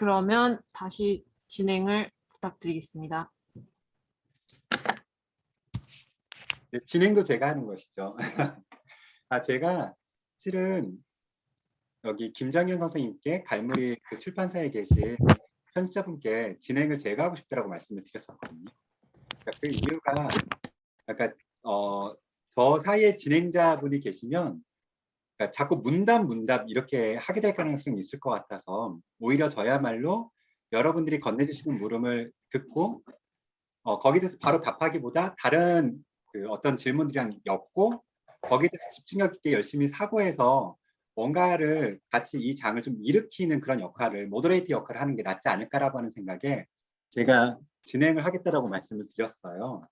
그러면 다시 진행을 부탁드리겠습니다. 네, 진행도 제가 하는 것이죠. 제가 실은 여기 김정현 선생님께 갈무리 그 출판사에 계신 편집자분께 진행을 제가 하고 싶다라고 말씀을 드렸었거든요. 그러니까 그 이유가 약간 저 사이에 진행자분이 계시면 그러니까 자꾸 문답 이렇게 하게 될 가능성이 있을 것 같아서 오히려 저야말로 여러분들이 건네주시는 물음을 듣고 거기에 대해서 바로 답하기보다 다른 그 어떤 질문들이랑 엮고 거기에 대해서 집중력 있게 열심히 사고해서 뭔가를 같이 이 장을 좀 일으키는 그런 역할을 모더레이터 역할을 하는 게 낫지 않을까라고 하는 생각에 제가 진행을 하겠다라고 말씀을 드렸어요.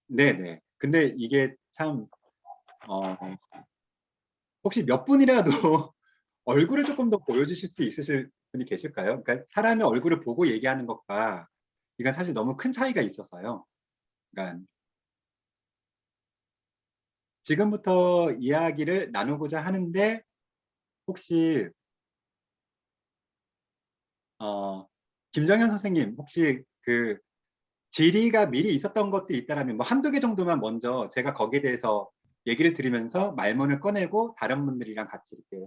네네. 근데 이게 참 혹시 몇 분이라도 얼굴을 조금 더 보여주실 수 있으실 분이 계실까요? 그러니까 사람의 얼굴을 보고 얘기하는 것과 이건 사실 너무 큰 차이가 있어서요. 그러니까 지금부터 이야기를 나누고자 하는데 혹시 김정현 선생님 혹시 그 질의가 미리 있었던 것들이 있다면 뭐 한두 개 정도만 먼저 제가 거기에 대해서 얘기를 드리면서 말문을 꺼내고 다른 분들이랑 같이 이렇게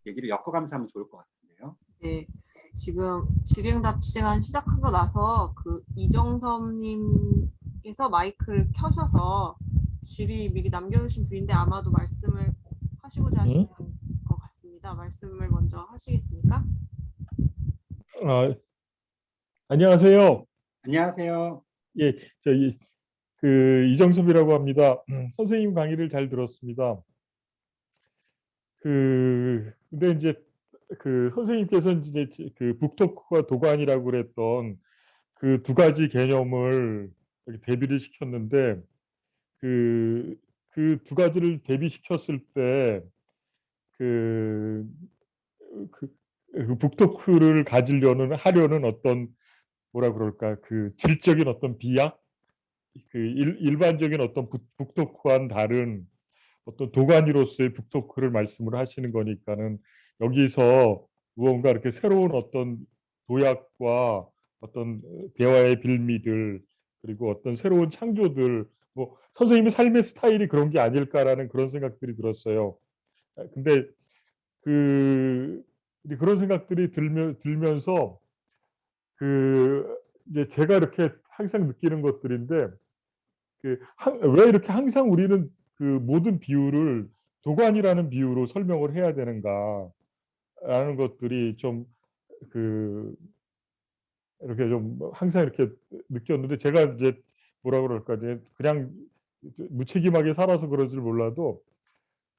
얘기를 엮어가면서 하면 좋을 것 같은데요. 네, 지금 질의응답 시간 시작하고 나서 그 이정섭님께서 마이크를 켜셔서 질의 미리 남겨주신 분인데 아마도 말씀을 하시고자 하시는 것 같습니다. 말씀을 먼저 하시겠습니까? 안녕하세요. 안녕하세요. 예, 저희 이정섭이라고 합니다. 선생님 강의를 잘 들었습니다. 근데 이제 선생님께서 이제 그 북토크와 도관이라고 그랬던 그 두 가지 개념을 이렇게 대비를 시켰는데 그 두 가지를 대비시켰을 때 북토크를 하려는 어떤 뭐라 그럴까 질적인 어떤 비약 일반적인 어떤 북토크와는 다른 어떤 도가니로서의 북토크를 말씀을 하시는 거니까는 여기서 무언가 이렇게 새로운 어떤 도약과 어떤 대화의 빌미들 그리고 어떤 새로운 창조들 뭐 선생님의 삶의 스타일이 그런 게 아닐까라는 그런 생각들이 들었어요. 근데 그런 생각들이 들면서 이제 제가 이렇게 항상 느끼는 것들인데 왜 이렇게 항상 우리는 그 모든 비유를 도관이라는 비유로 설명을 해야 되는가라는 것들이 좀 이렇게 좀 항상 이렇게 느꼈는데 제가 이제 뭐라 그럴까 그냥 무책임하게 살아서 그런지 몰라도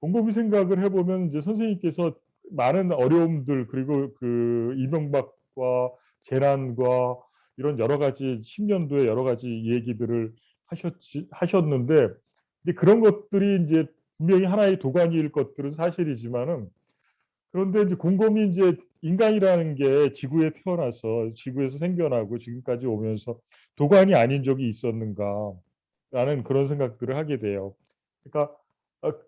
곰곰이 생각을 해보면 이제 선생님께서 많은 어려움들 그리고 이명박과 재난과 이런 여러 가지 10년도에 여러 가지 얘기들을 하셨는데 이제 그런 것들이 이제 분명히 하나의 도가니일 것들은 사실이지만은 그런데 이제 곰곰이 이제 인간이라는 게 지구에 태어나서 지구에서 생겨나고 지금까지 오면서 도관이 아닌 적이 있었는가라는 그런 생각들을 하게 돼요. 그러니까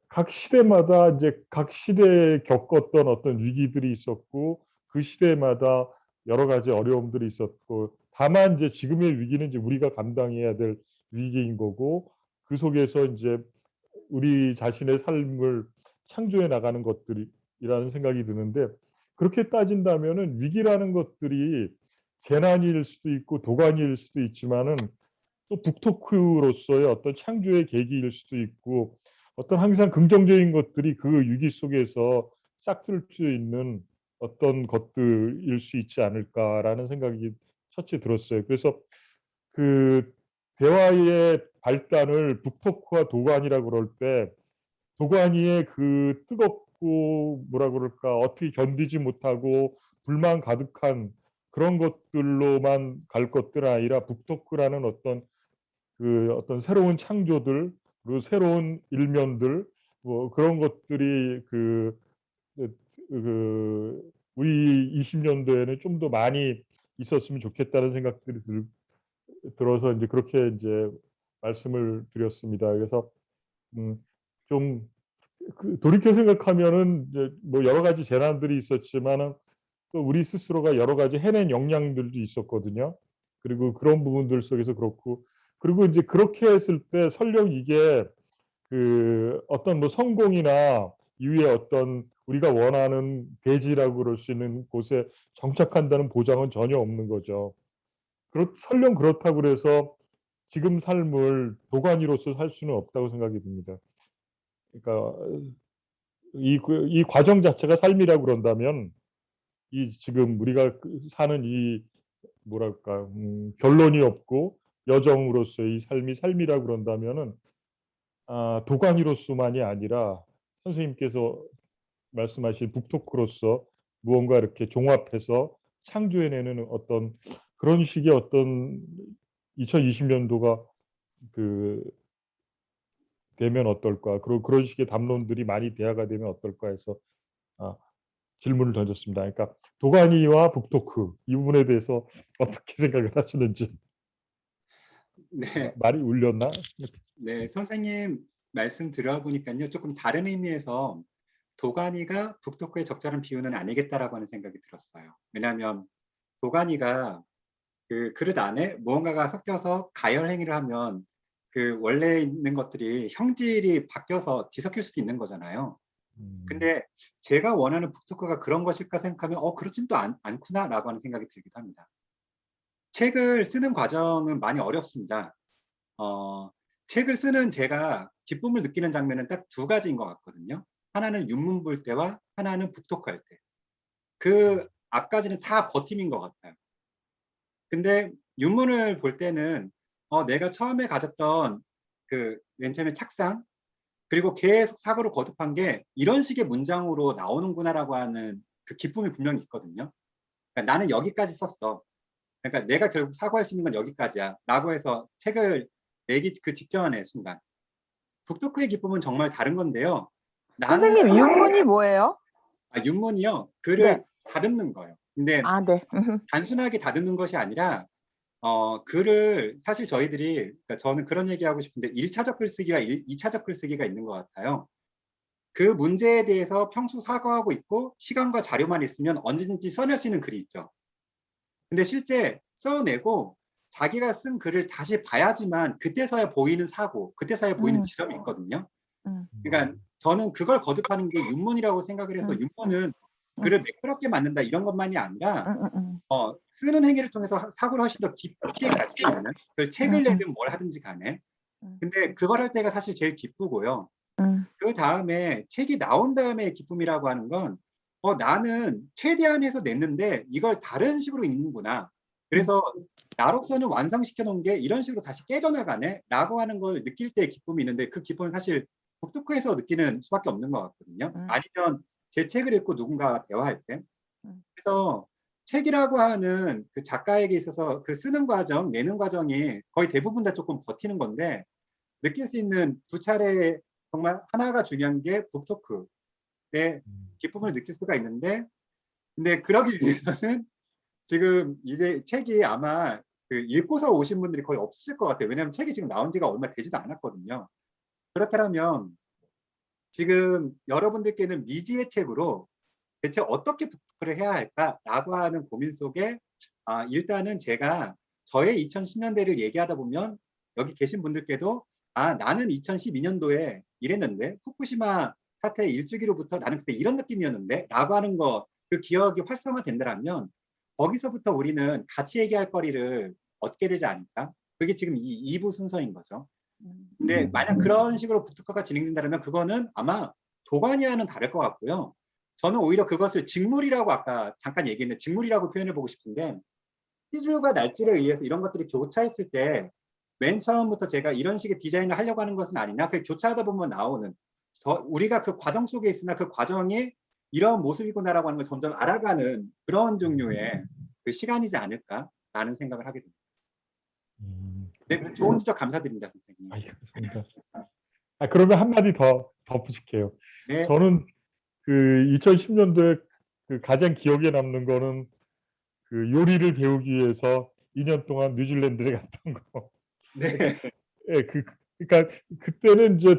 각 시대마다 이제 각 시대에 겪었던 어떤 위기들이 있었고 그 시대마다 여러 가지 어려움들이 있었고 다만 이제 지금의 위기는 이제 우리가 감당해야 될 위기인 거고 그 속에서 이제 우리 자신의 삶을 창조해 나가는 것들이라는 생각이 드는데 그렇게 따진다면은 위기라는 것들이 재난일 수도 있고 도가니일 수도 있지만은 또 북토크로서의 어떤 창조의 계기일 수도 있고 어떤 항상 긍정적인 것들이 그 위기 속에서 싹틀 수 있는 어떤 것들일 수 있지 않을까라는 생각이 첫째 들었어요. 그래서 그 대화의 발단을 북토크와 도가니라고 그럴 때 도가니의 그 뜨겁고 뭐라 그럴까 어떻게 견디지 못하고 불만 가득한 그런 것들로만 갈 것들은 아니라 북토크라는 어떤 새로운 창조들 그리고 새로운 일면들 뭐 그런 것들이 우리 20년도에는 좀 더 많이 있었으면 좋겠다는 생각들이 들어서 이제 그렇게 이제 말씀을 드렸습니다. 그래서 좀 돌이켜 생각하면은 이제 뭐 여러 가지 재난들이 있었지만은 또 우리 스스로가 여러 가지 해낸 역량들도 있었거든요. 그리고 그런 부분들 속에서 그렇고, 그리고 이제 그렇게 했을 때 설령 이게 그 어떤 뭐 성공이나 이후에 어떤 우리가 원하는 대지라고 그럴 수 있는 곳에 정착한다는 보장은 전혀 없는 거죠. 설령 그렇다고 그래서 지금 삶을 도가니로서 살 수는 없다고 생각이 듭니다. 그러니까 이 과정 자체가 삶이라고 그런다면 이 지금 우리가 사는 이 뭐랄까 결론이 없고 여정으로서의 이 삶이 삶이라고 그런다면은 도가니로서만이 아니라 선생님께서 말씀하신 북토크로서 무언가 이렇게 종합해서 창조해내는 어떤 그런 식의 어떤 2020년도가 그 되면 어떨까? 그리고 그런 식의 담론들이 많이 대화가 되면 어떨까 해서 질문을 던졌습니다. 그러니까 도가니와 북토크 이 부분에 대해서 어떻게 생각을 하시는지. 네, 말이 울렸나? 네, 선생님 말씀 들어보니까요, 조금 다른 의미에서 도가니가 북토크의 적절한 비유는 아니겠다라고 하는 생각이 들었어요. 왜냐하면 도가니가 그 그릇 안에 무언가가 섞여서 가열 행위를 하면 그 원래 있는 것들이 형질이 바뀌어서 뒤섞일 수도 있는 거잖아요. 근데 제가 원하는 북토크가 그런 것일까 생각하면 그렇진 또 않구나라고 하는 생각이 들기도 합니다. 책을 쓰는 과정은 많이 어렵습니다. 책을 쓰는 제가 기쁨을 느끼는 장면은 딱 두 가지인 것 같거든요. 하나는 윤문 볼 때와 하나는 북토크 할 때. 그 앞까지는 다 버팀인 것 같아요. 근데 윤문을 볼 때는 내가 처음에 가졌던 그 맨 처음에 착상, 그리고 계속 사고를 거듭한 게 이런 식의 문장으로 나오는구나라고 하는 그 기쁨이 분명히 있거든요. 그러니까 나는 여기까지 썼어. 그러니까 내가 결국 사고할 수 있는 건 여기까지야 라고 해서 책을 내기 그 직전의 순간, 북토크의 기쁨은 정말 다른 건데요. 나는 선생님, 윤문이 뭐예요? 윤문이요, 네. 글을 다듬는 거예요. 근데 아, 네. 단순하게 다듬는 것이 아니라 글을 사실 저희들이, 그러니까 저는 그런 얘기하고 싶은데 1차적 글쓰기와 2차적 글쓰기가 있는 것 같아요. 그 문제에 대해서 평소 사고하고 있고 시간과 자료만 있으면 언제든지 써낼 수 있는 글이 있죠. 근데 실제 써내고 자기가 쓴 글을 다시 봐야지만 그때서야 보이는 사고, 그때서야 보이는 지점이 있거든요. 그러니까 저는 그걸 거듭하는 게 윤문이라고 생각을 해서, 윤문은 글을 매끄럽게 만든다 이런 것만이 아니라 쓰는 행위를 통해서 사고를 훨씬 더 깊이 갈 수 있는, 그 책을 내든 뭘 하든지 간에. 근데 그걸 할 때가 사실 제일 기쁘고요. 그 다음에 책이 나온 다음에 기쁨이라고 하는 건 나는 최대한 해서 냈는데 이걸 다른 식으로 읽는구나. 그래서 나로서는 완성시켜 놓은 게 이런 식으로 다시 깨져나가네 라고 하는 걸 느낄 때 기쁨이 있는데, 그 기쁨은 사실 북토크에서 느끼는 수밖에 없는 것 같거든요. 아니면 제 책을 읽고 누군가와 대화할 때. 그래서 책이라고 하는 그 작가에게 있어서 그 쓰는 과정, 내는 과정이 거의 대부분 다 조금 버티는 건데, 느낄 수 있는 두 차례 정말 하나가 중요한 게 북토크의 기쁨을 느낄 수가 있는데, 근데 그러기 위해서는 지금 이제 책이 아마 그 읽고서 오신 분들이 거의 없을 것 같아요. 왜냐하면 책이 지금 나온 지가 얼마 되지도 않았거든요. 그렇다면 지금 여러분들께는 미지의 책으로 대체 어떻게 북토크를 해야 할까라고 하는 고민 속에 일단은 제가 저의 2010년대를 얘기하다 보면 여기 계신 분들께도 나는 2012년도에 이랬는데, 후쿠시마 사태 일주기로부터 나는 그때 이런 느낌이었는데 라고 하는 거, 그 기억이 활성화된다면 거기서부터 우리는 같이 얘기할 거리를 얻게 되지 않을까? 그게 지금 이 2부 순서인 거죠. 근데 만약 그런 식으로 북토크가 진행된다면 그거는 아마 도가니와는 다를 것 같고요. 저는 오히려 그것을 직물이라고, 아까 잠깐 얘기했는데 직물이라고 표현해 보고 싶은데, 시줄과 날짜에 의해서 이런 것들이 교차했을 때 맨 처음부터 제가 이런 식의 디자인을 하려고 하는 것은 아니냐, 그 교차하다 보면 나오는, 우리가 그 과정 속에 있으나 그 과정이 이런 모습이구나라고 하는 걸 점점 알아가는 그런 종류의 그 시간이지 않을까라는 생각을 하게 됩니다. 네, 그래서 좋은 지적 감사드립니다, 선생님. 알겠습니다. 그러면 한마디 더 덧붙일게요. 네. 저는 그 2010년도에 그 가장 기억에 남는 거는 그 요리를 배우기 위해서 2년 동안 뉴질랜드에 갔던 거. 네. 예, 그러니까 그때는 이제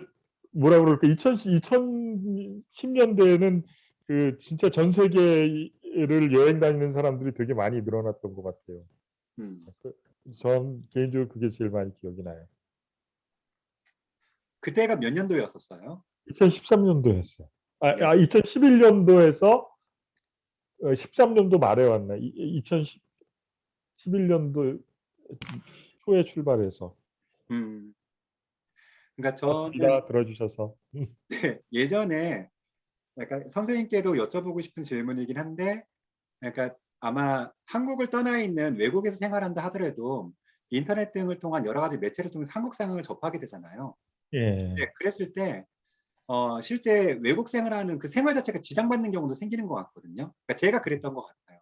뭐라 그럴까 2010년대에는 그 진짜 전 세계를 여행 다니는 사람들이 되게 많이 늘어났던 것 같아요. 음. 전 개인적으로 그게 제일 많이 기억이 나요. 그때가 몇 년도였었어요? 2013년도였어요. 네. 2011년도에서 13년도 말에 왔나? 2011년도 초에 출발해서. 그러니까 저는 고맙습니다. 들어주셔서. 예전에 약간 선생님께도 여쭤보고 싶은 질문이긴 한데, 그러니까 아마 한국을 떠나 있는 외국에서 생활한다 하더라도 인터넷 등을 통한 여러 가지 매체를 통해서 한국 상황을 접하게 되잖아요. 예. 네, 그랬을 때 실제 외국 생활하는 그 생활 자체가 지장받는 경우도 생기는 것 같거든요. 그러니까 제가 그랬던 것 같아요.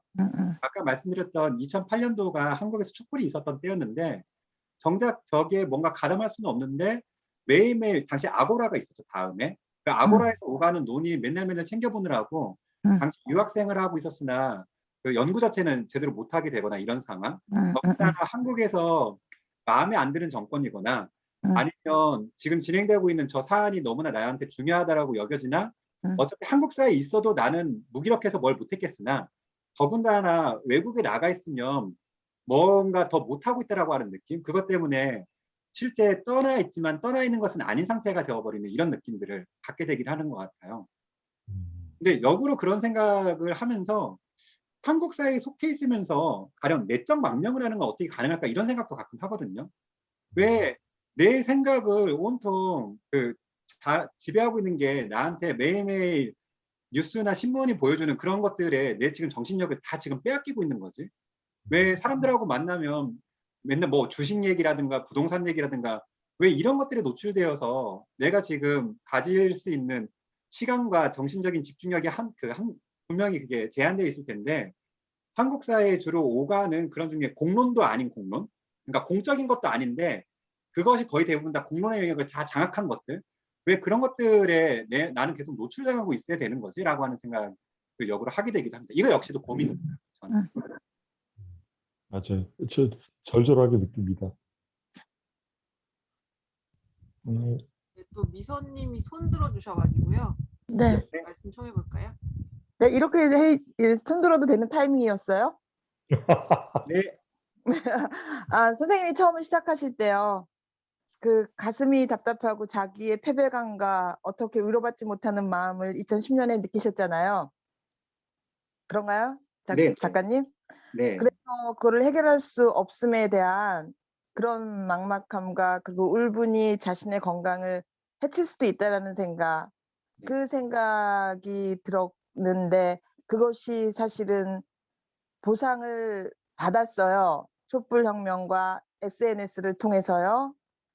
아까 말씀드렸던 2008년도가 한국에서 촛불이 있었던 때였는데 정작 저기에 뭔가 가담할 수는 없는데 매일매일 당시 아고라가 있었죠. 다음에 그 아고라에서 오가는 논의 맨날 챙겨보느라고 당시 유학생을 하고 있었으나 그 연구 자체는 제대로 못하게 되거나 이런 상황. 더군다나 한국에서 마음에 안 드는 정권이거나 아니면 지금 진행되고 있는 저 사안이 너무나 나한테 중요하다라고 여겨지나 어차피 한국 사회에 있어도 나는 무기력해서 뭘 못했겠으나 더군다나 외국에 나가 있으면 뭔가 더 못하고 있다라고 하는 느낌. 그것 때문에 실제 떠나 있지만 떠나 있는 것은 아닌 상태가 되어버리는 이런 느낌들을 갖게 되긴 하는 것 같아요. 근데 역으로 그런 생각을 하면서 한국 사회에 속해 있으면서 가령 내적 망명을 하는 건 어떻게 가능할까 이런 생각도 가끔 하거든요. 왜 내 생각을 온통 지배하고 있는 게 나한테 매일매일 뉴스나 신문이 보여주는 그런 것들에 내 지금 정신력을 다 지금 빼앗기고 있는 거지. 왜 사람들하고 만나면 맨날 뭐 주식 얘기라든가 부동산 얘기라든가 왜 이런 것들에 노출되어서 내가 지금 가질 수 있는 시간과 정신적인 집중력이 분명히 그게 제한되어 있을 텐데 한국 사회에 주로 오가는 그런 중에 공론도 아닌 공론, 그러니까 공적인 것도 아닌데 그것이 거의 대부분 다 공론의 영역을 다 장악한 것들, 왜 그런 것들에 나는 계속 노출당하고 있어야 되는 거지? 라고 하는 생각을 역으로 하게 되기도 합니다. 이거 역시도 고민입니다. 저는. 맞아요. 절절하게 느낍니다. 네, 또 미선님이 손 들어주셔가지고요. 네. 말씀 좀 해볼까요? 네, 이렇게 손 들어도 되는 타이밍이었어요? 네, 선생님이 처음 시작하실 때요. 그 가슴이 답답하고 자기의 패배감과 어떻게 위로받지 못하는 마음을 2010년에 느끼셨잖아요. 그런가요? 네, 작가님? 네. 그래서 그거를 해결할 수 없음에 대한 그런 막막함과 그리고 울분이 자신의 건강을 해칠 수도 있다라는 생각, 그 생각이 들었는데 그것이 사실은 보상을 받았어요. 촛불혁명과 SNS를 통해서요.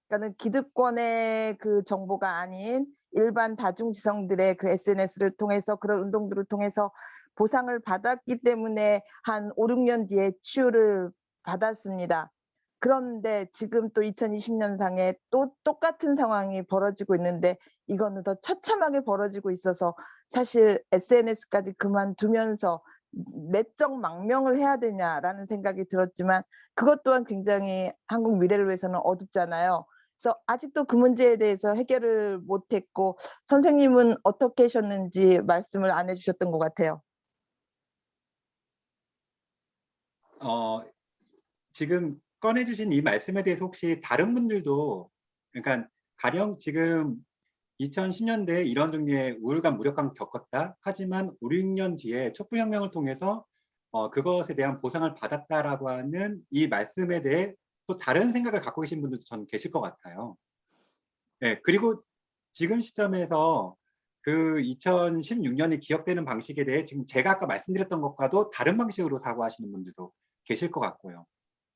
그러니까는 기득권의 그 정보가 아닌 일반 다중지성들의 그 SNS를 통해서 그런 운동들을 통해서 보상을 받았기 때문에 한 5, 6년 뒤에 치유를 받았습니다. 그런데 지금 또 2020년상에 또 똑같은 상황이 벌어지고 있는데 이거는 더 처참하게 벌어지고 있어서 사실 SNS까지 그만두면서 내적 망명을 해야 되냐라는 생각이 들었지만 그것 또한 굉장히 한국 미래를 위해서는 어둡잖아요. 그래서 아직도 그 문제에 대해서 해결을 못했고 선생님은 어떻게 하셨는지 말씀을 안 해주셨던 것 같아요. 지금 꺼내주신 이 말씀에 대해서 혹시 다른 분들도 그러니까 가령 지금 2010년대에 이런 종류의 우울감, 무력감 겪었다. 하지만 5, 6년 뒤에 촛불혁명을 통해서 그것에 대한 보상을 받았다라고 하는 이 말씀에 대해 또 다른 생각을 갖고 계신 분들도 저는 계실 것 같아요. 네, 그리고 지금 시점에서 그 2016년이 기억되는 방식에 대해 지금 제가 아까 말씀드렸던 것과도 다른 방식으로 사고하시는 분들도 계실 것 같고요.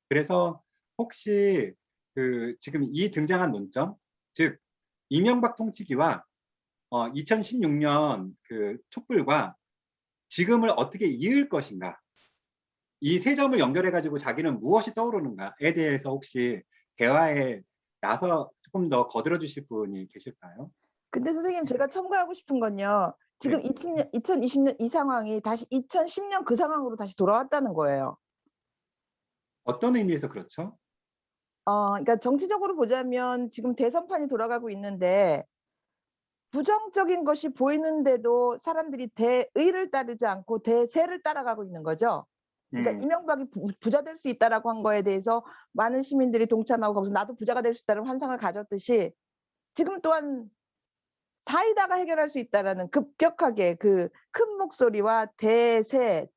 그래서 혹시 지금 이 등장한 논점, 즉 이명박 통치기와 2016년 그 촛불과 지금을 어떻게 이을 것인가, 이 세 점을 연결해 가지고 자기는 무엇이 떠오르는가에 대해서 혹시 대화에 나서 조금 더 거들어 주실 분이 계실까요? 근데 선생님 제가 첨가하고 싶은 건요. 지금 2020년 이 상황이 다시 2010년 그 상황으로 다시 돌아왔다는 거예요. 어떤 의미에서 그렇죠? 그러니까 정치적으로 보자면 지금 대선판이 돌아가고 있는데 부정적인 것이 보이는데도 사람들이 대의를 따르지 않고 대세를 따라가고 있는 거죠. 그러니까 이명박이 부자 될 수 있다라고 한 거에 대해서 많은 시민들이 동참하고 거기서 나도 부자가 될 수 있다는 환상을 가졌듯이 지금 또한 사이다가 해결할 수 있다라는 급격하게 그 큰 목소리와 대세로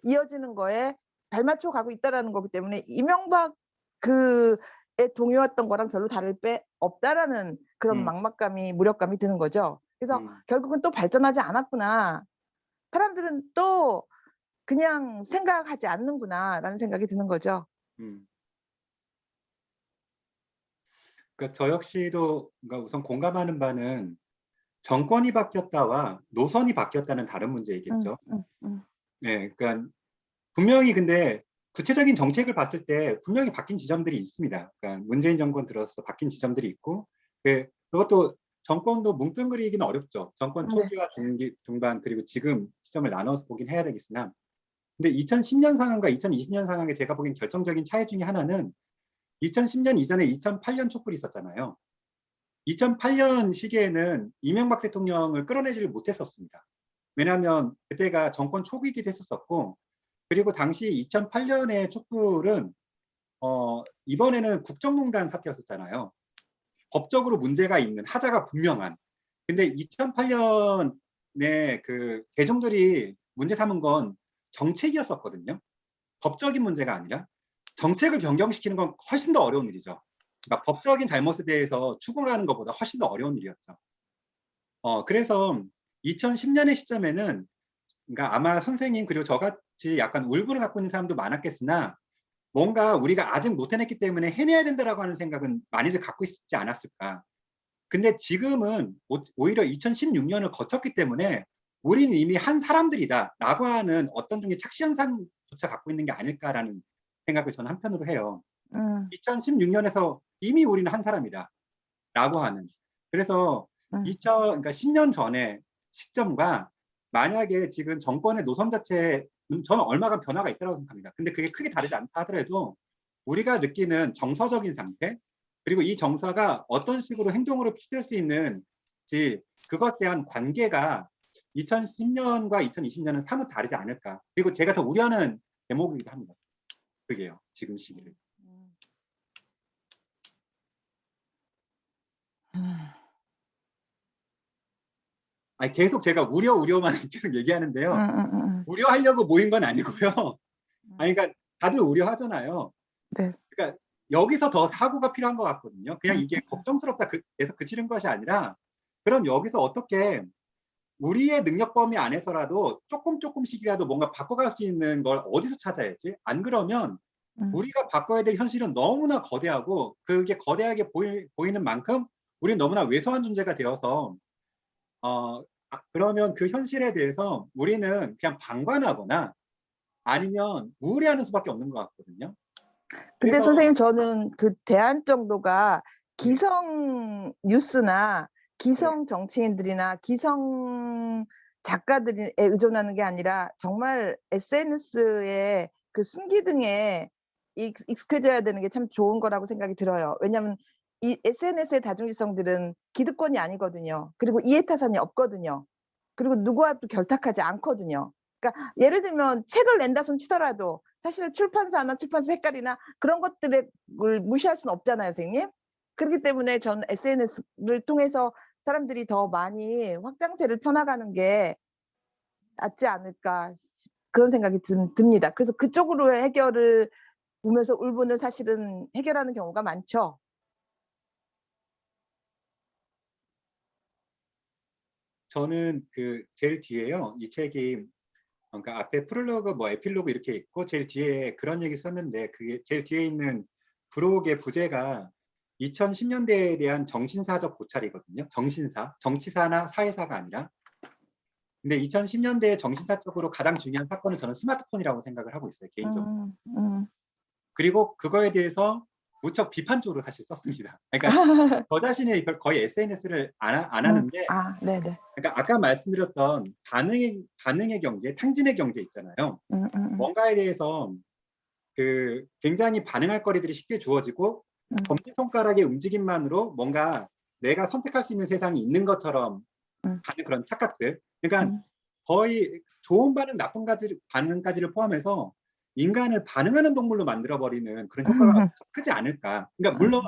이어지는 거에 발맞춰 가고 있다라는 거기 때문에 이명박 그에 동요했던 거랑 별로 다를 바 없다라는 그런 막막감이 무력감이 드는 거죠. 그래서 결국은 또 발전하지 않았구나. 사람들은 또 그냥 생각하지 않는구나라는 생각이 드는 거죠. 그러니까 저 역시도 그러니까 우선 공감하는 바는 정권이 바뀌었다와 노선이 바뀌었다는 다른 문제이겠죠. 네, 그러니까 분명히 근데 구체적인 정책을 봤을 때 분명히 바뀐 지점들이 있습니다. 그러니까 문재인 정권 들어서 바뀐 지점들이 있고, 그것도 정권도 뭉뚱그리기는 어렵죠. 정권 초기와 중기, 중반 그리고 지금 시점을 나눠서 보긴 해야 되겠으나, 근데 2010년 상황과 2020년 상황에 제가 보기엔 결정적인 차이 중에 하나는 2010년 이전에 2008년 촛불이 있었잖아요. 2008년 시기에는 이명박 대통령을 끌어내지를 못했었습니다. 왜냐하면 그때가 정권 초기이기도 했었고, 그리고 당시 2008년의 촛불은 이번에는 국정농단 사태였었잖아요. 법적으로 문제가 있는, 하자가 분명한. 근데 2008년에 그 대중들이 문제 삼은 건 정책이었었거든요. 법적인 문제가 아니라 정책을 변경시키는 건 훨씬 더 어려운 일이죠. 그러니까 법적인 잘못에 대해서 추궁하는 것보다 훨씬 더 어려운 일이었죠. 그래서 2010년의 시점에는 그러니까 아마 선생님 그리고 저같이 약간 울분을 갖고 있는 사람도 많았겠으나 뭔가 우리가 아직 못 해냈기 때문에 해내야 된다라고 하는 생각은 많이들 갖고 있지 않았을까. 근데 지금은 오히려 2016년을 거쳤기 때문에 우리는 이미 한 사람들이다 라고 하는 어떤 종의 착시 현상조차 갖고 있는 게 아닐까라는 생각을 저는 한편으로 해요. 2016년에서 이미 우리는 한 사람이다 라고 하는. 그래서 그러니까 10년 전의 시점과 만약에 지금 정권의 노선 자체에 저는 얼마간 변화가 있다고 생각합니다. 근데 그게 크게 다르지 않다 하더라도 우리가 느끼는 정서적인 상태, 그리고 이 정서가 어떤 식으로 행동으로 피될 수 있는지 그것에 대한 관계가 2010년과 2020년은 사뭇 다르지 않을까. 그리고 제가 더 우려하는 대목이기도 합니다. 그게요. 지금 시기를. 아니, 계속 제가 우려만 계속 얘기하는데요. 우려하려고 모인 건 아니고요. 아니, 그러니까 다들 우려하잖아요. 네. 그러니까 여기서 더 사고가 필요한 것 같거든요. 그냥 이게 걱정스럽다 해서 그치는 것이 아니라 그럼 여기서 어떻게 우리의 능력 범위 안에서라도 조금씩이라도 뭔가 바꿔갈 수 있는 걸 어디서 찾아야지? 안 그러면 우리가 바꿔야 될 현실은 너무나 거대하고 그게 거대하게 보이는 만큼 우리는 너무나 왜소한 존재가 되어서 그러면 그 현실에 대해서 우리는 그냥 방관하거나 아니면 우울해하는 수밖에 없는 것 같거든요. 근데 그래서, 선생님 저는 그 대안 정도가 기성 뉴스나 기성 정치인들이나 기성 작가들에 의존하는 게 아니라 정말 SNS의 그 순기능에 익숙해져야 되는 게 참 좋은 거라고 생각이 들어요. 왜냐하면 이 SNS의 다중이성들은 기득권이 아니거든요. 그리고 이해타산이 없거든요. 그리고 누구와도 결탁하지 않거든요. 그러니까 예를 들면 책을 낸다 손 치더라도 사실 출판사나 출판사 색깔이나 그런 것들을 무시할 수는 없잖아요, 선생님. 그렇기 때문에 저는 SNS를 통해서 사람들이 더 많이 확장세를 펴나가는 게 낫지 않을까 그런 생각이 듭니다. 그래서 그쪽으로 해결을 보면서 울분을 사실은 해결하는 경우가 많죠. 저는 그 제일 뒤에요. 이 책이 그러니까 앞에 프롤로그, 뭐 에필로그 이렇게 있고 제일 뒤에 그런 얘기 썼는데 그게 제일 뒤에 있는 부록의 부제가 2010년대에 대한 정신사적 고찰이거든요. 정신사, 정치사나 사회사가 아니라. 근데 2010년대에 정신사적으로 가장 중요한 사건은 저는 스마트폰이라고 생각을 하고 있어요. 개인적으로. 그리고 그거에 대해서 무척 비판적으로 사실 썼습니다. 그러니까 저 자신이 거의 SNS를 안 하는데 네네. 그러니까 아까 말씀드렸던 반응의 경제, 탕진의 경제 있잖아요. 뭔가에 대해서 굉장히 반응할 거리들이 쉽게 주어지고 검지손가락의 움직임만으로 뭔가 내가 선택할 수 있는 세상이 있는 것처럼 하는 그런 착각들. 그러니까 거의 좋은 반응, 나쁜 반응까지를 포함해서 인간을 반응하는 동물로 만들어버리는 그런 효과가 크지 않을까. 그러니까 물론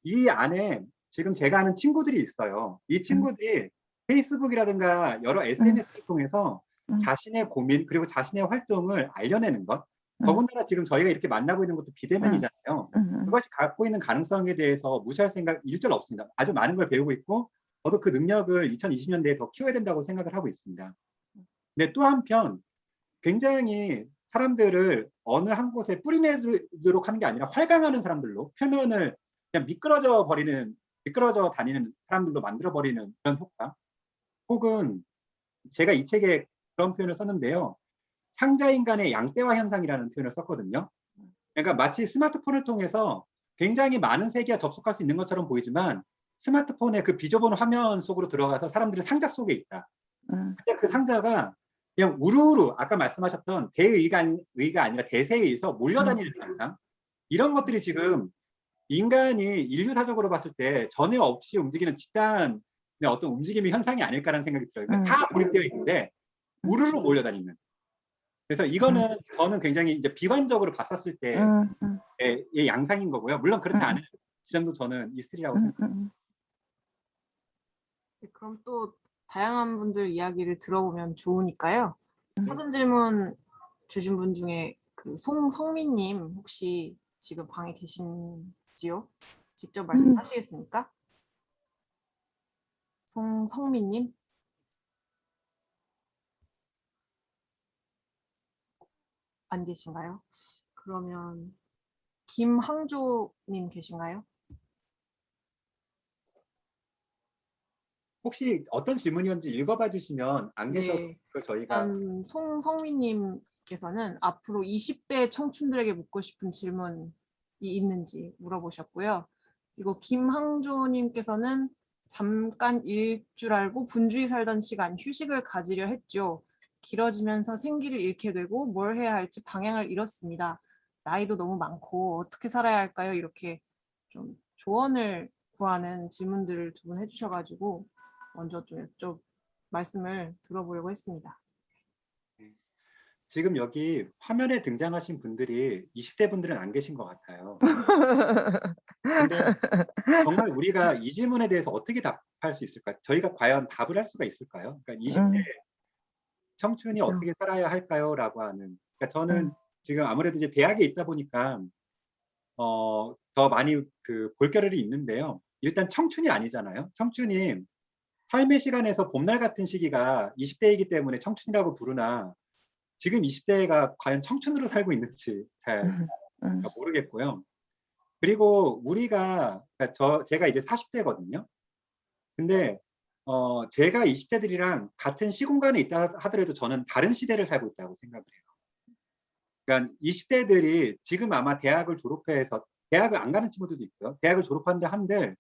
이 안에 지금 제가 아는 친구들이 있어요. 이 친구들이 페이스북이라든가 여러 SNS를 통해서 자신의 고민 그리고 자신의 활동을 알려내는 것. 더군다나 지금 저희가 이렇게 만나고 있는 것도 비대면이잖아요. 그것이 갖고 있는 가능성에 대해서 무시할 생각 일절 없습니다. 아주 많은 걸 배우고 있고 저도 그 능력을 2020년대에 더 키워야 된다고 생각을 하고 있습니다. 근데 또 한편 굉장히 사람들을 어느 한 곳에 뿌리내도록 하는 게 아니라 활강하는 사람들로 표면을 그냥 미끄러져 다니는 사람들로 만들어버리는 그런 효과. 혹은 제가 이 책에 그런 표현을 썼는데요. 상자인간의 양떼화 현상이라는 표현을 썼거든요. 그러니까 마치 스마트폰을 통해서 굉장히 많은 세계와 접속할 수 있는 것처럼 보이지만 스마트폰의 그 비좁은 화면 속으로 들어가서 사람들이 상자 속에 있다. 근데 그 상자가 그냥 우르르 아까 말씀하셨던 대의가 아니라 대세에 의해서 몰려다니는 현상. 이런 것들이 지금 인간이 인류사적으로 봤을 때 전혀 없이 움직이는 집단의 어떤 움직임의 현상이 아닐까라는 생각이 들어요. 그러니까 다 고립되어 있는데 우르르 몰려다니는. 그래서 이거는 저는 굉장히 이제 비관적으로 봤었을 때의 양상인 거고요. 물론 그렇지 않은 지점도 저는 있으리라고 생각합니다. 네, 그럼 또 다양한 분들 이야기를 들어보면 좋으니까요. 사전 질문 주신 분 중에 그 송성민님 혹시 지금 방에 계신지요? 직접 말씀하시겠습니까? 송성민님? 안 계신가요? 그러면 김항조님 계신가요? 혹시 어떤 질문이었는지 읽어봐 주시면 안 계셔도 네. 그걸 저희가 일단 송성민님께서는 앞으로 20대 청춘들에게 묻고 싶은 질문이 있는지 물어보셨고요. 그리고 김항조님께서는 잠깐 일 줄 알고 분주히 살던 시간 휴식을 가지려 했죠. 길어지면서 생기를 잃게 되고 뭘 해야 할지 방향을 잃었습니다. 나이도 너무 많고 어떻게 살아야 할까요? 이렇게 좀 조언을 구하는 질문들을 두 분 해주셔가지고 먼저 좀 말씀을 들어보려고 했습니다. 지금 여기 화면에 등장하신 분들이 20대 분들은 안 계신 것 같아요. 근데 정말 우리가 이 질문에 대해서 어떻게 답할 수 있을까요? 저희가 과연 답을 할 수가 있을까요? 그러니까 20대 청춘이 그렇죠. 어떻게 살아야 할까요? 라고 하는. 그러니까 저는 지금 아무래도 이제 대학에 있다 보니까 더 많이 그 볼거리이 있는데요. 일단 청춘이 아니잖아요. 청춘이 삶의 시간에서 봄날 같은 시기가 20대이기 때문에 청춘이라고 부르나 지금 20대가 과연 청춘으로 살고 있는지 잘 모르겠고요. 그리고 우리가 그러니까 제가 이제 40대거든요. 근데 제가 20대들이랑 같은 시공간에 있다 하더라도 저는 다른 시대를 살고 있다고 생각을 해요. 그러니까 20대들이 지금 아마 대학을 졸업해서 대학을 안 가는 친구들도 있고요. 대학을 졸업한다 한들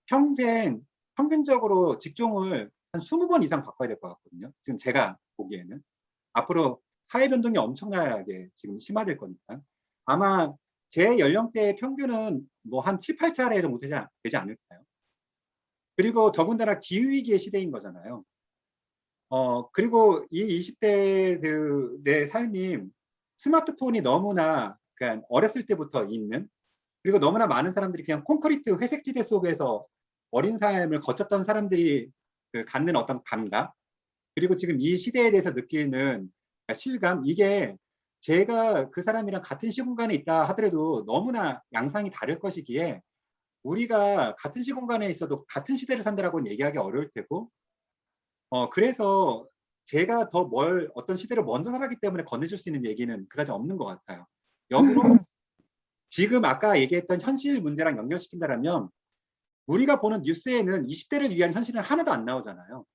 평생 평균적으로 직종을 한 20번 이상 바꿔야 될 것 같거든요. 지금 제가 보기에는. 앞으로 사회 변동이 엄청나게 지금 심화될 거니까. 아마 제 연령대의 평균은 뭐 한 7, 8차례 정도 되지 않을까요? 그리고 더군다나 기후위기의 시대인 거잖아요. 그리고 이 20대들의 삶이 스마트폰이 너무나 그냥 어렸을 때부터 있는, 그리고 너무나 많은 사람들이 그냥 콘크리트 회색지대 속에서 어린 삶을 거쳤던 사람들이 갖는 어떤 감각, 그리고 지금 이 시대에 대해서 느끼는 실감, 이게 제가 그 사람이랑 같은 시공간에 있다 하더라도 너무나 양상이 다를 것이기에 우리가 같은 시공간에 있어도 같은 시대를 산다라고는 얘기하기 어려울 테고, 그래서 제가 더 어떤 시대를 먼저 살았기 때문에 건네줄 수 있는 얘기는 그다지 없는 것 같아요. 역으로 지금 아까 얘기했던 현실 문제랑 연결시킨다면 우리가 보는 뉴스에는 20대를 위한 현실은 하나도 안 나오잖아요.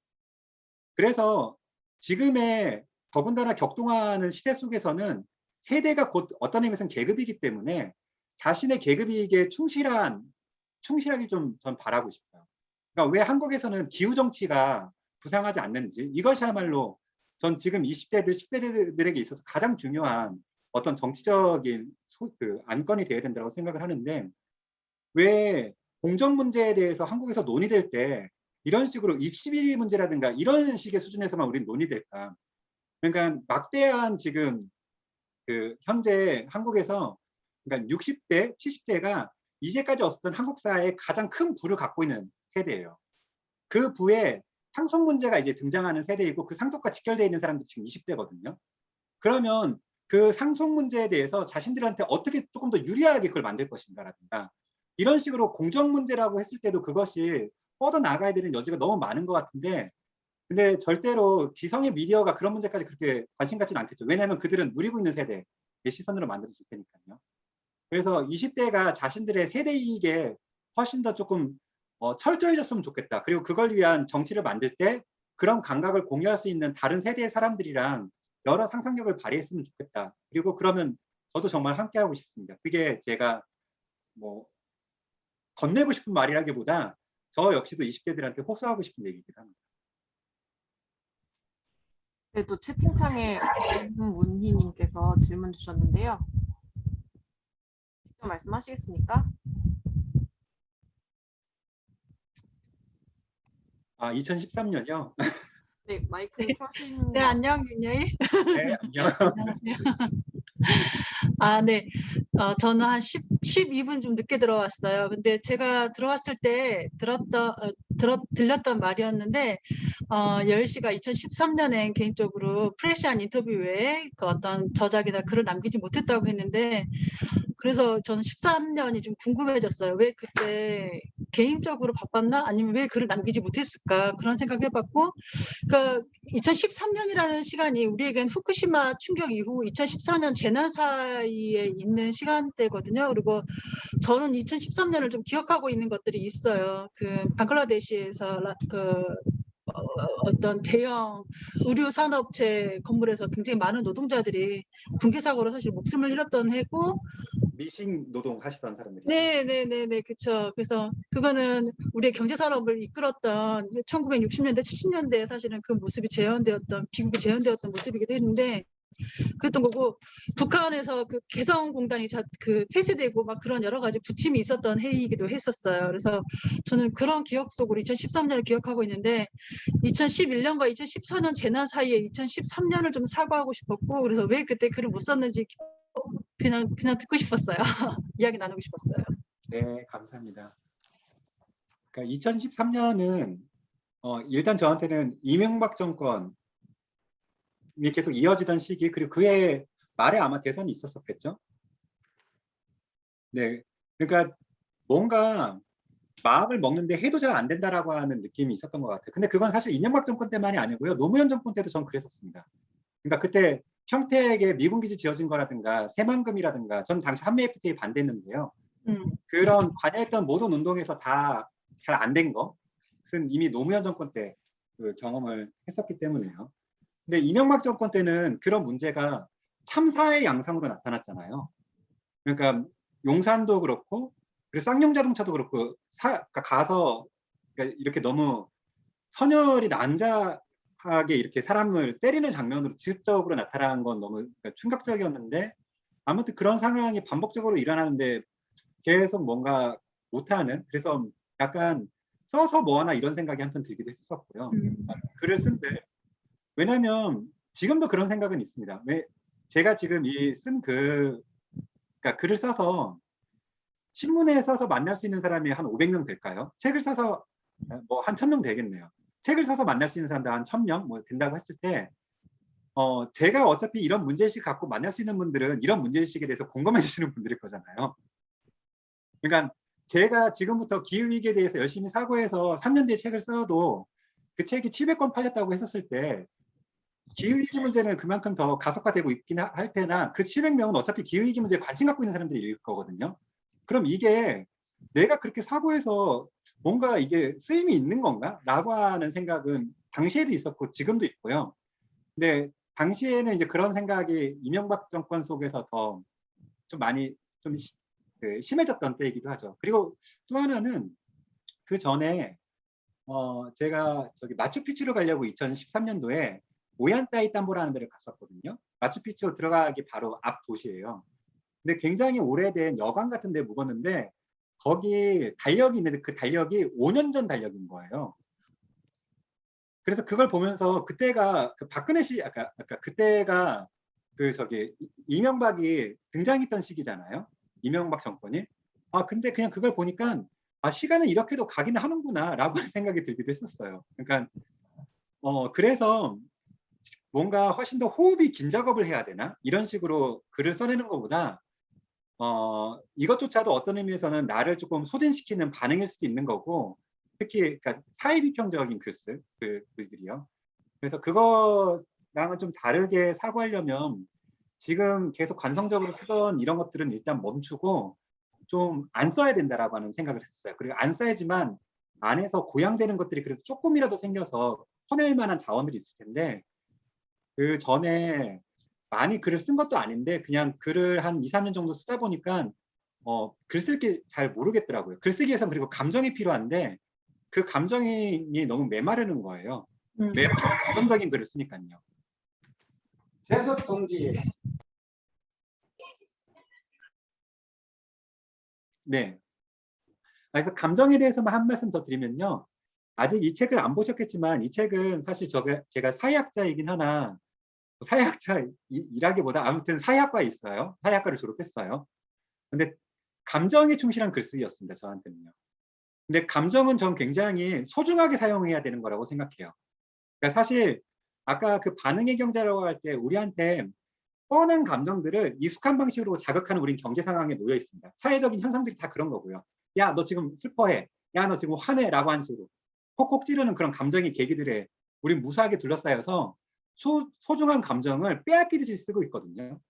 그래서 지금의 더군다나 격동하는 시대 속에서는 세대가 곧 어떤 의미에서는 계급이기 때문에 자신의 계급이익에 충실하기 좀 전 바라고 싶어요. 그러니까 왜 한국에서는 기후 정치가 부상하지 않는지, 이것이야말로 전 지금 20대들, 10대들에게 있어서 가장 중요한 어떤 정치적인 안건이 되어야 된다고 생각을 하는데, 왜 공정 문제에 대해서 한국에서 논의될 때 이런 식으로 입시 비리 문제라든가 이런 식의 수준에서만 우리는 논의될까? 그러니까 막대한 지금 그 현재 한국에서 그러니까 60대, 70대가 이제까지 없었던 한국 사회의 가장 큰 부를 갖고 있는 세대예요. 그 부에 상속 문제가 이제 등장하는 세대이고 그 상속과 직결되어 있는 사람들이 지금 20대거든요. 그러면 그 상속 문제에 대해서 자신들한테 어떻게 조금 더 유리하게 그걸 만들 것인가라든가 이런 식으로 공정 문제라고 했을 때도 그것이 뻗어나가야 되는 여지가 너무 많은 것 같은데 근데 절대로 기성의 미디어가 그런 문제까지 그렇게 관심 갖지는 않겠죠. 왜냐하면 그들은 누리고 있는 세대의 시선으로 만들어질 테니까요. 그래서 20대가 자신들의 세대 이익에 훨씬 더 조금 철저해졌으면 좋겠다. 그리고 그걸 위한 정치를 만들 때 그런 감각을 공유할 수 있는 다른 세대의 사람들이랑 여러 상상력을 발휘했으면 좋겠다. 그리고 그러면 저도 정말 함께하고 싶습니다. 그게 제가 뭐 건네고 싶은 말이라기보다 저 역시도 20대들한테 호소하고 싶은 얘기이기도 합니다. 네, 또 채팅창에 문희님께서 질문 주셨는데요. 직접 말씀하시겠습니까? 아, 2013년이요? 네, 마이크 켜신. 네, 안녕, 윤여희. 네, 안녕. 안녕하세요. 네. 저는 한 12분 좀 늦게 들어왔어요. 근데 제가 들어왔을 때 들렸던 말이었는데, 10시가 2013년엔 개인적으로 프레시한 인터뷰 외에 그 어떤 저작이나 글을 남기지 못했다고 했는데, 그래서 저는 13년이 좀 궁금해졌어요. 왜 그때 개인적으로 바빴나? 아니면 왜 글을 남기지 못했을까? 그런 생각 해봤고, 그러니까 2013년이라는 시간이 우리에겐 후쿠시마 충격 이후 2014년 재난 사이에 있는 시간대거든요. 그리고 저는 2013년을 좀 기억하고 있는 것들이 있어요. 그 방글라데시에서 어떤 대형 의류 산업체 건물에서 굉장히 많은 노동자들이 붕괴 사고로 사실 목숨을 잃었던 해고, 미싱 노동 하시던 사람들이. 네네네네, 그렇죠. 그래서 그거는 우리의 경제 산업을 이끌었던 1960년대, 70년대에 사실은 그 모습이 재현되었던, 비극이 재현되었던 모습이기도 했는데, 그랬던 거고, 북한에서 그 개성공단이 그 폐쇄되고 막 그런 여러 가지 부침이 있었던 해이기도 했었어요. 그래서 저는 그런 기억 속으로 2013년을 기억하고 있는데, 2011년과 2014년 재난 사이에 2013년을 좀 사과하고 싶었고, 그래서 왜 그때 글을 못 썼는지 그냥 듣고 싶었어요. 이야기 나누고 싶었어요. 네, 감사합니다. 그러니까 2013년은 일단 저한테는 이명박 정권이 계속 이어지던 시기 그리고 그해 말에 아마 대선이 있었겠죠. 네, 그러니까 뭔가 마음을 먹는데 해도 잘 안 된다라고 하는 느낌이 있었던 것 같아요. 근데 그건 사실 이명박 정권 때만이 아니고요. 노무현 정권 때도 전 그랬었습니다. 그러니까 그때 평택에 미군 기지 지어진 거라든가 새만금이라든가 전 당시 한미 FTA 반대했는데요. 그런 관여했던 모든 운동에서 다 잘 안 된 것은 이미 노무현 정권 때 그 경험을 했었기 때문에요. 근데 이명박 정권 때는 그런 문제가 참사의 양상으로 나타났잖아요. 그러니까 용산도 그렇고 그리고 쌍용자동차도 그렇고 그러니까 가서 그러니까 이렇게 너무 선열이 난자하게 이렇게 사람을 때리는 장면으로 직접적으로 나타난 건 너무 그러니까 충격적이었는데 아무튼 그런 상황이 반복적으로 일어나는데 계속 뭔가 못하는 그래서 약간 써서 뭐하나 이런 생각이 한편 들기도 했었고요. 글을 쓴들 왜냐하면 지금도 그런 생각은 있습니다. 왜 제가 지금 이 쓴 그러니까 글을 써서 신문에 써서 만날 수 있는 사람이 한 500명 될까요? 책을 써서 뭐 한 1000명 되겠네요. 책을 써서 만날 수 있는 사람도 한 1000명 뭐 된다고 했을 때 제가 어차피 이런 문제의식 갖고 만날 수 있는 분들은 이런 문제의식에 대해서 공감해 주시는 분들일 거잖아요. 그러니까 제가 지금부터 기후위기에 대해서 열심히 사고해서 3년 뒤에 책을 써도 그 책이 700권 팔렸다고 했었을 때 기후위기 문제는 그만큼 더 가속화되고 있긴 할 테나 그 700명은 어차피 기후위기 문제에 관심 갖고 있는 사람들일 거거든요. 그럼 이게 내가 그렇게 사고해서 뭔가 이게 쓰임이 있는 건가? 라고 하는 생각은 당시에도 있었고 지금도 있고요. 근데 당시에는 이제 그런 생각이 이명박 정권 속에서 더 좀 많이 좀 심해졌던 때이기도 하죠. 그리고 또 하나는 그 전에 제가 저기 마추픽추를 가려고 2013년도에 오얀따이tam보라는 데를 갔었거든요. 마추픽추 들어가기 바로 앞 도시예요. 근데 굉장히 오래된 여관 같은 데 묵었는데 거기 달력이 있는데 그 달력이 5년 전 달력인 거예요. 그래서 그걸 보면서 그때가 그 박근혜 씨 아까 그때가 그 저기 이명박이 등장했던 시기잖아요. 이명박 정권이. 아 근데 그냥 그걸 보니까 아 시간은 이렇게도 가기는 하는구나라고 하는 생각이 들기도 했었어요. 그러니까 그래서 뭔가 훨씬 더 호흡이 긴 작업을 해야 되나 이런 식으로 글을 써내는 것보다 이것조차도 어떤 의미에서는 나를 조금 소진시키는 반응일 수도 있는 거고 특히 그러니까 사회비평적인 글들이요. 그래서 그거랑은 좀 다르게 사고하려면 지금 계속 관성적으로 쓰던 이런 것들은 일단 멈추고 좀 안 써야 된다라고 하는 생각을 했어요. 그리고 안 써야지만 안에서 고양되는 것들이 그래도 조금이라도 생겨서 퍼낼 만한 자원들이 있을 텐데 그 전에 많이 글을 쓴 것도 아닌데 그냥 글을 한 2, 3년 정도 쓰다 보니까 글 쓸 게 잘 모르겠더라고요. 글쓰기 위해서는 그리고 감정이 필요한데 그 감정이 너무 메마르는 거예요. 감정적인 글을 쓰니까요. 재석 동지. 네. 그래서 감정에 대해서만 한 말씀 더 드리면요. 아직 이 책을 안 보셨겠지만 이 책은 사실 제가 사회학자이긴 하나 사회학자이라기보다 아무튼 사회학과에 있어요. 사회학과를 졸업했어요. 근데 감정에 충실한 글쓰기였습니다. 저한테는요. 근데 감정은 전 굉장히 소중하게 사용해야 되는 거라고 생각해요. 그러니까 사실 아까 그 반응의 경제라고 할 때 우리한테 뻔한 감정들을 익숙한 방식으로 자극하는 우린 경제 상황에 놓여 있습니다. 사회적인 현상들이 다 그런 거고요. 야, 너 지금 슬퍼해. 야, 너 지금 화내. 라고 하는 식으로 콕콕 찌르는 그런 감정의 계기들에 우린 무수하게 둘러싸여서 소중한 감정을 빼앗기듯이 쓰고 있거든요.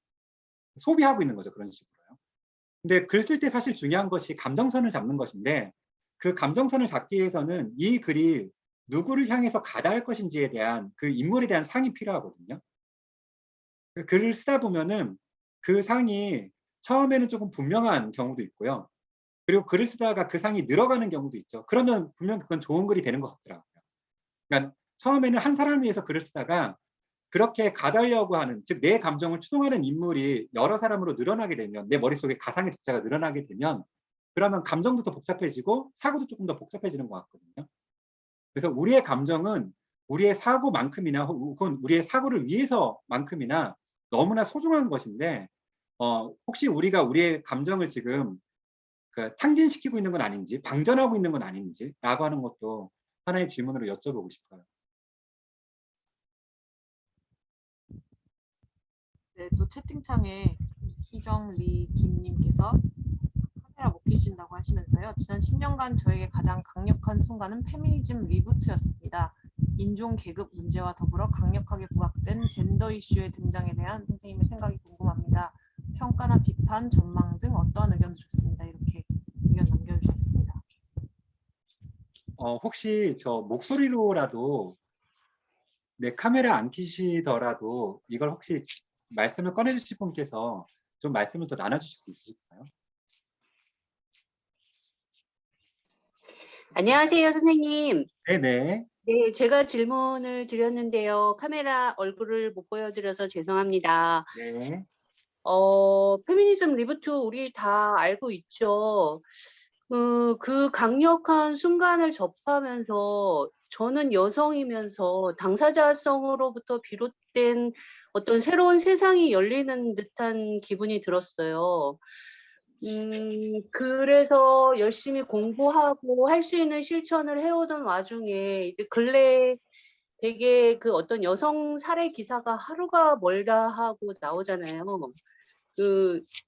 소비하고 있는 거죠. 그런 식으로요. 근데 글 쓸 때 사실 중요한 것이 감정선을 잡는 것인데 그 감정선을 잡기 위해서는 이 글이 누구를 향해서 가다 할 것인지에 대한 그 인물에 대한 상이 필요하거든요. 글을 쓰다 보면은 그 상이 처음에는 조금 분명한 경우도 있고요. 그리고 글을 쓰다가 그 상이 늘어가는 경우도 있죠. 그러면 분명 그건 좋은 글이 되는 것 같더라고요. 그러니까 처음에는 한 사람을 위해서 글을 쓰다가 그렇게 가다려고 하는, 즉 내 감정을 추동하는 인물이 여러 사람으로 늘어나게 되면, 내 머릿속에 가상의 독자가 늘어나게 되면 그러면 감정도 더 복잡해지고 사고도 조금 더 복잡해지는 것 같거든요. 그래서 우리의 감정은 우리의 사고만큼이나 혹은 우리의 사고를 위해서만큼이나 너무나 소중한 것인데 혹시 우리가 우리의 감정을 지금 탕진시키고 있는 건 아닌지 방전하고 있는 건 아닌지 라고 하는 것도 하나의 질문으로 여쭤보고 싶어요. 네, 또 채팅창에 희정리 김님께서 카메라 못 켜신다고 하시면서요. 지난 10년간 저에게 가장 강력한 순간은 페미니즘 리부트였습니다. 인종 계급 문제와 더불어 강력하게 부각된 젠더 이슈의 등장에 대한 선생님의 생각이 궁금합니다. 평가나 비판, 전망 등 어떠한 의견도 좋습니다. 이렇게 의견 남겨주셨습니다. 혹시 저 목소리로라도 카메라 안 켜시더라도 이걸 혹시 말씀을 꺼내주실 분께서 좀 말씀을 더 나눠주실 수 있을까요? 안녕하세요, 선생님. 네네. 네, 제가 질문을 드렸는데요. 카메라 얼굴을 못 보여드려서 죄송합니다. 네. 페미니즘 리부트 우리 다 알고 있죠. 그 강력한 순간을 접하면서 저는 여성이면서 당사자성으로부터 비롯된 어떤 새로운 세상이 열리는 듯한 기분이 들었어요. 그래서 열심히 공부하고 할 수 있는 실천을 해오던 와중에 이제 근래에 되게 그 어떤 여성 살해 기사가 하루가 멀다 하고 나오잖아요.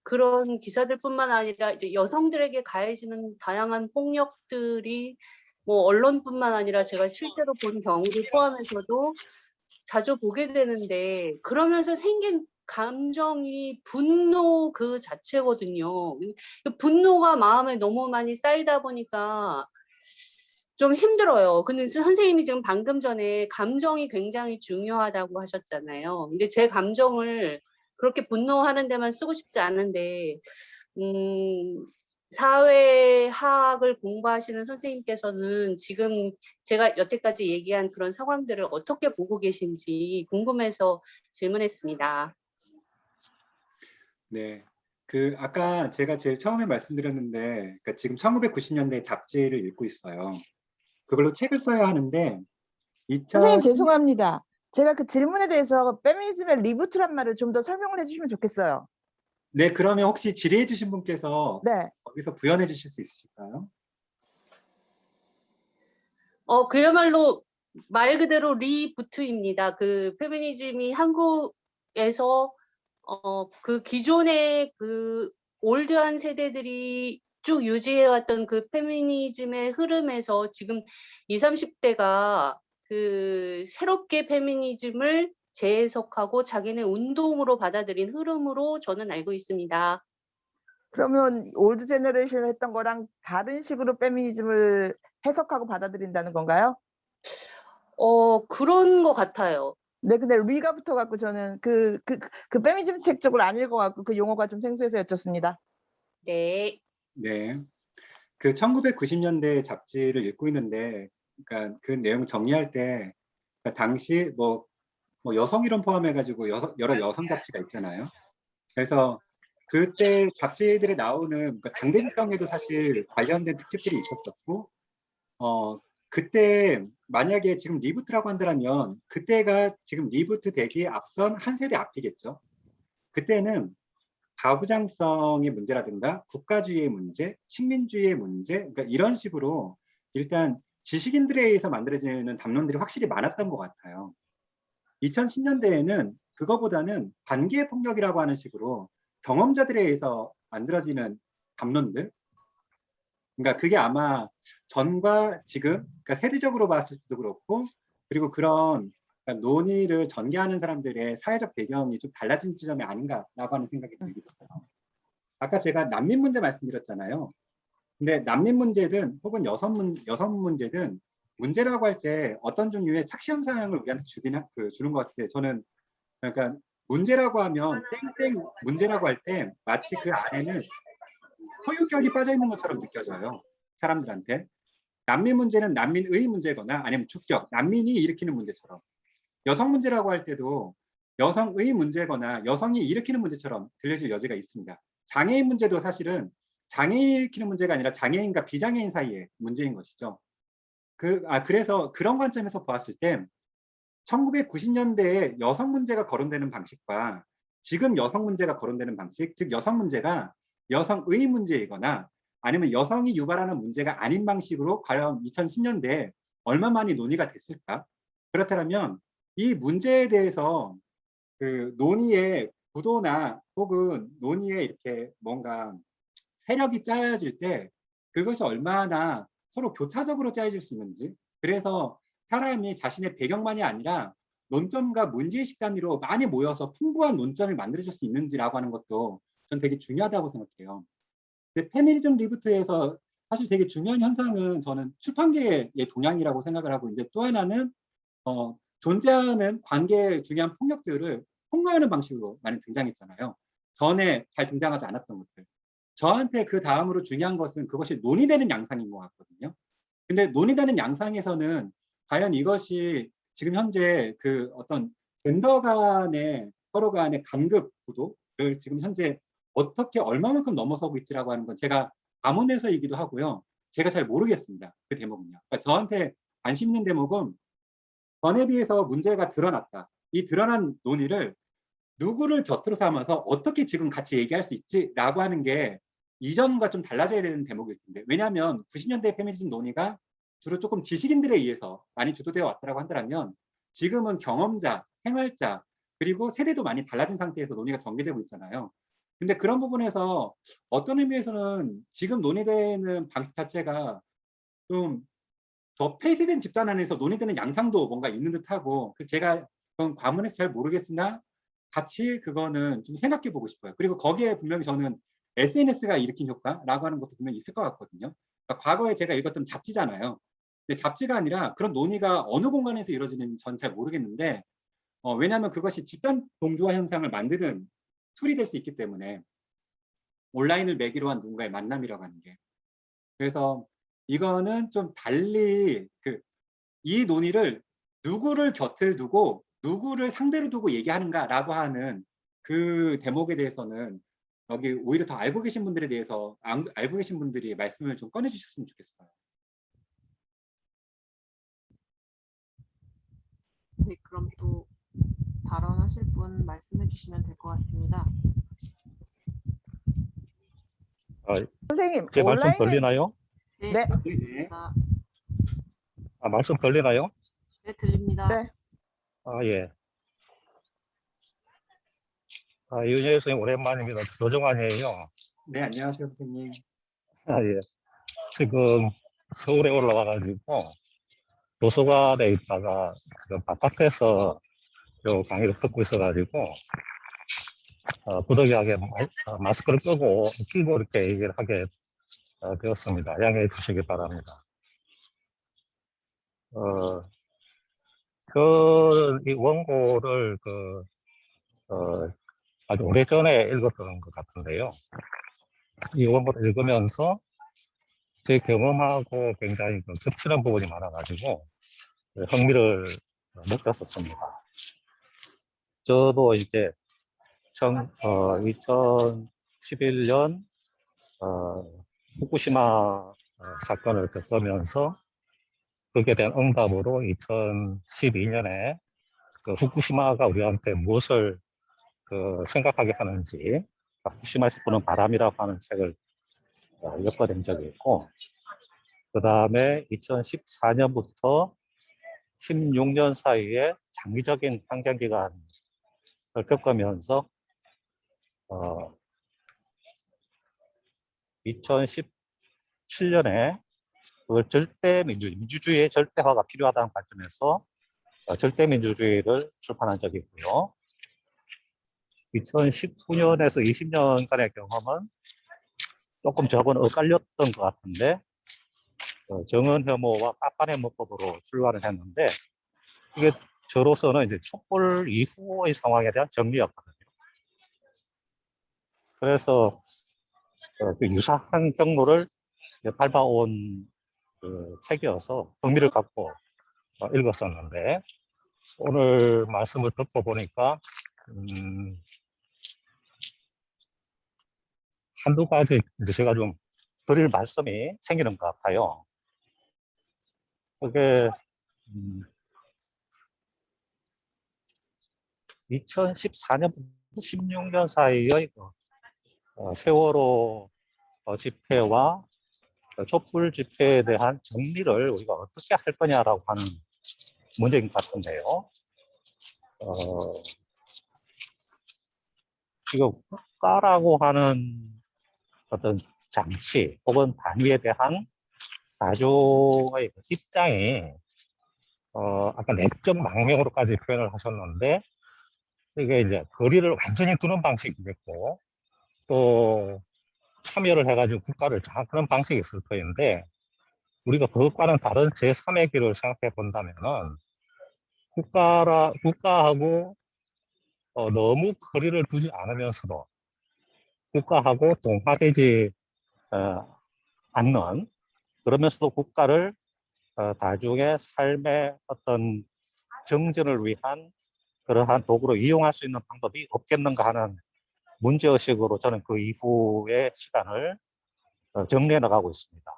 그런 기사들뿐만 아니라 이제 여성들에게 가해지는 다양한 폭력들이 뭐 언론뿐만 아니라 제가 실제로 본 경우를 포함해서도 자주 보게 되는데 그러면서 생긴 감정이 분노 그 자체거든요. 그 분노가 마음에 너무 많이 쌓이다 보니까 좀 힘들어요. 근데 선생님이 지금 방금 전에 감정이 굉장히 중요하다고 하셨잖아요. 근데 제 감정을 그렇게 분노하는 데만 쓰고 싶지 않은데 사회학을 공부하시는 선생님께서는 지금 제가 여태까지 얘기한 그런 상황들을 어떻게 보고 계신지 궁금해서 질문했습니다. 네. 아까 제가 제일 처음에 말씀드렸는데, 그러니까 지금 1990년대 잡지를 읽고 있어요. 그걸로 책을 써야 하는데, 선생님 죄송합니다. 제가 그 질문에 대해서 페미니즘의 리부트란 말을 좀 더 설명을 해주시면 좋겠어요. 네, 그러면 혹시 질의해 주신 분께서 네. 거기서 부연해 주실 수 있으실까요? 그야말로 말 그대로 리부트입니다. 그 페미니즘이 한국에서 그 기존의 그 올드한 세대들이 쭉 유지해왔던 그 페미니즘의 흐름에서 지금 20, 30대가 그 새롭게 페미니즘을 재해석하고 자기네 운동으로 받아들인 흐름으로 저는 알고 있습니다. 그러면 올드 제너레이션이 했던 거랑 다른 식으로 페미니즘을 해석하고 받아들인다는 건가요? 그런 것 같아요. 네, 근데 리가 붙어갖고 저는 그 페미니즘 책 쪽을 안 읽어갖고 그 용어가 좀 생소해서 여쭙습니다. 네. 네. 그 1990년대 잡지를 읽고 있는데, 그러니까 그 내용 정리할 때, 그러니까 당시 뭐 여성 이론 포함해가지고 여러 여성 잡지가 있잖아요. 그래서 그때 잡지들에 나오는 그러니까 당대mil정에도 사실 관련된 특집들이 있었었고, 그때 만약에 지금 리부트라고 한다면 그때가 지금 리부트 되기에 앞선 한 세대 앞이겠죠. 그때는 가부장성의 문제라든가 국가주의의 문제, 식민주의의 문제, 그러니까 이런 식으로 일단 지식인들에 의해서 만들어지는 담론들이 확실히 많았던 것 같아요. 2010년대에는 그거보다는 관계 폭력이라고 하는 식으로 경험자들에 의해서 만들어지는 담론들, 그러니까 그게 아마 전과 지금, 그러니까 세대적으로 봤을 때도 그렇고, 그리고 그런 그러니까 논의를 전개하는 사람들의 사회적 배경이 좀 달라진 지점이 아닌가라고 하는 생각이 들기도 해요. 아까 제가 난민 문제 말씀드렸잖아요. 근데 난민 문제든 혹은 여성 문제든 문제라고 할 때 어떤 종류의 착시 현상을 우리한테 주는 것 같아요. 저는 그러니까 문제라고 하면 땡땡 문제라고 할 때 마치 그 안에는 소유격이 빠져 있는 것처럼 느껴져요. 사람들한테. 난민 문제는 난민의 문제거나 아니면 주격, 난민이 일으키는 문제처럼. 여성 문제라고 할 때도 여성의 문제거나 여성이 일으키는 문제처럼 들려질 여지가 있습니다. 장애인 문제도 사실은 장애인이 일으키는 문제가 아니라 장애인과 비장애인 사이의 문제인 것이죠. 그래서 그런 관점에서 보았을 때 1990년대에 여성 문제가 거론되는 방식과 지금 여성 문제가 거론되는 방식, 즉 여성 문제가 여성의 문제이거나 아니면 여성이 유발하는 문제가 아닌 방식으로 과연 2010년대에 얼마 만이 논의가 됐을까? 그렇다면 이 문제에 대해서 그 논의의 구도나 혹은 논의에 이렇게 뭔가 세력이 짜여질 때 그것이 얼마나 서로 교차적으로 짜여질 수 있는지, 그래서 사람이 자신의 배경만이 아니라 논점과 문제의식 단위로 많이 모여서 풍부한 논점을 만들어질 수 있는지라고 하는 것도 전 되게 중요하다고 생각해요. 근데 페미니즘 리부트에서 사실 되게 중요한 현상은 저는 출판계의 동향이라고 생각을 하고, 이제 또 하나는 존재하는 관계의 중요한 폭력들을 폭로하는 방식으로 많이 등장했잖아요. 전에 잘 등장하지 않았던 것들. 저한테 그 다음으로 중요한 것은 그것이 논의되는 양상인 것 같거든요. 근데 논의되는 양상에서는 과연 이것이 지금 현재 그 어떤 젠더 간의 서로 간의 간극 구도를 지금 현재 어떻게 얼마만큼 넘어서고 있지라고 하는 건 제가 가문에서이기도 하고요. 제가 잘 모르겠습니다. 그 대목은요. 그러니까 저한테 관심 있는 대목은 전에 비해서 문제가 드러났다. 이 드러난 논의를 누구를 곁으로 삼아서 어떻게 지금 같이 얘기할 수 있지라고 하는 게 이전과 좀 달라져야 되는 대목일 텐데, 왜냐하면 90년대 페미니즘 논의가 주로 조금 지식인들에 의해서 많이 주도되어 왔다고 한다면 지금은 경험자, 생활자, 그리고 세대도 많이 달라진 상태에서 논의가 전개되고 있잖아요. 근데 그런 부분에서 어떤 의미에서는 지금 논의되는 방식 자체가 좀 더 폐쇄된 집단 안에서 논의되는 양상도 뭔가 있는 듯하고, 제가 그건 과문해서 잘 모르겠으나 같이 그거는 좀 생각해 보고 싶어요. 그리고 거기에 분명히 저는 SNS가 일으킨 효과라고 하는 것도 분명히 있을 것 같거든요. 그러니까 과거에 제가 읽었던 잡지잖아요. 근데 잡지가 아니라 그런 논의가 어느 공간에서 이루어지는지 전 잘 모르겠는데, 왜냐하면 그것이 집단 동조화 현상을 만드는 툴이 될 수 있기 때문에, 온라인을 매개로 한 누군가의 만남이라고 하는 게. 그래서 이거는 좀 달리 이 논의를 누구를 곁을 두고 누구를 상대로 두고 얘기하는가라고 하는 그 대목에 대해서는 여기 오히려 더 알고 계신 분들에 대해서 알고 계신 분들이 말씀을 좀 꺼내 주셨으면 좋겠어요. 네, 그럼 또 발언하실 분 말씀해 주시면 될 것 같습니다. 선생님 제 말씀 온라인에 들리나요? 네, 네. 들립니다. 말씀 들리나요? 네, 들립니다. 네. 예. 이은혜 선생님 오랜만입니다. 조정환이에요. 네, 안녕하세요, 선생님. 예. 지금 서울에 올라와가지고 도서관에 있다가 지금 바깥에서 요 강의를 듣고 있어가지고 부득이하게 마스크를 끼고 이렇게 얘기를 하게 되었습니다. 양해해 주시기 바랍니다. 이 원고를 아주 오래전에 읽었던 것 같은데요. 이 원고를 읽으면서 제 경험하고 굉장히 겹치는 부분이 많아가지고 흥미를 느꼈었습니다. 저도 이제 2011년 후쿠시마 사건을 겪으면서 거기에 대한 응답으로 2012년에 후쿠시마가 우리한테 무엇을 생각하게 하는지 후쿠시마에서 부는 바람이라고 하는 책을 엮어낸 적이 있고, 그 다음에 2014년부터 16년 사이에 장기적인 항쟁기간을 겪으면서 2017년에 그걸 민주주의의 절대화가 필요하다는 관점에서 절대민주주의를 출판한 적이 있고요. 2019년에서 20년간의 경험은 조금 저하고는 엇갈렸던 것 같은데 정은 혐오와 깝반의 문법으로 출발을 했는데, 이게 저로서는 이제 촛불 이후의 상황에 대한 정리였거든요. 그래서 그 유사한 경로를 밟아온 책이어서 흥미를 갖고 읽었었는데, 오늘 말씀을 듣고 보니까 한두 가지 이제 제가 좀 드릴 말씀이 생기는 것 같아요. 그게 2014년부터 16년 사이의 세월호 집회와 촛불 집회에 대한 정리를 우리가 어떻게 할 거냐라고 하는 문제인 것 같은데요. 지금 국가라고 하는 어떤 장치 혹은 단위에 대한 나중의 입장이 아까 내적 망명으로까지 표현을 하셨는데, 이게 이제 거리를 완전히 두는 방식이겠고 또 참여를 해가지고 국가를 장악하는 방식이 있을 터인데, 우리가 그것과는 다른 제3의 길을 생각해 본다면은 국가하고 너무 거리를 두지 않으면서도 국가하고 동화되지 않는, 그러면서도 국가를 다중의 삶의 어떤 정진을 위한 그러한 도구로 이용할 수 있는 방법이 없겠는가 하는 문제의식으로 저는 그 이후의 시간을 정리해 나가고 있습니다.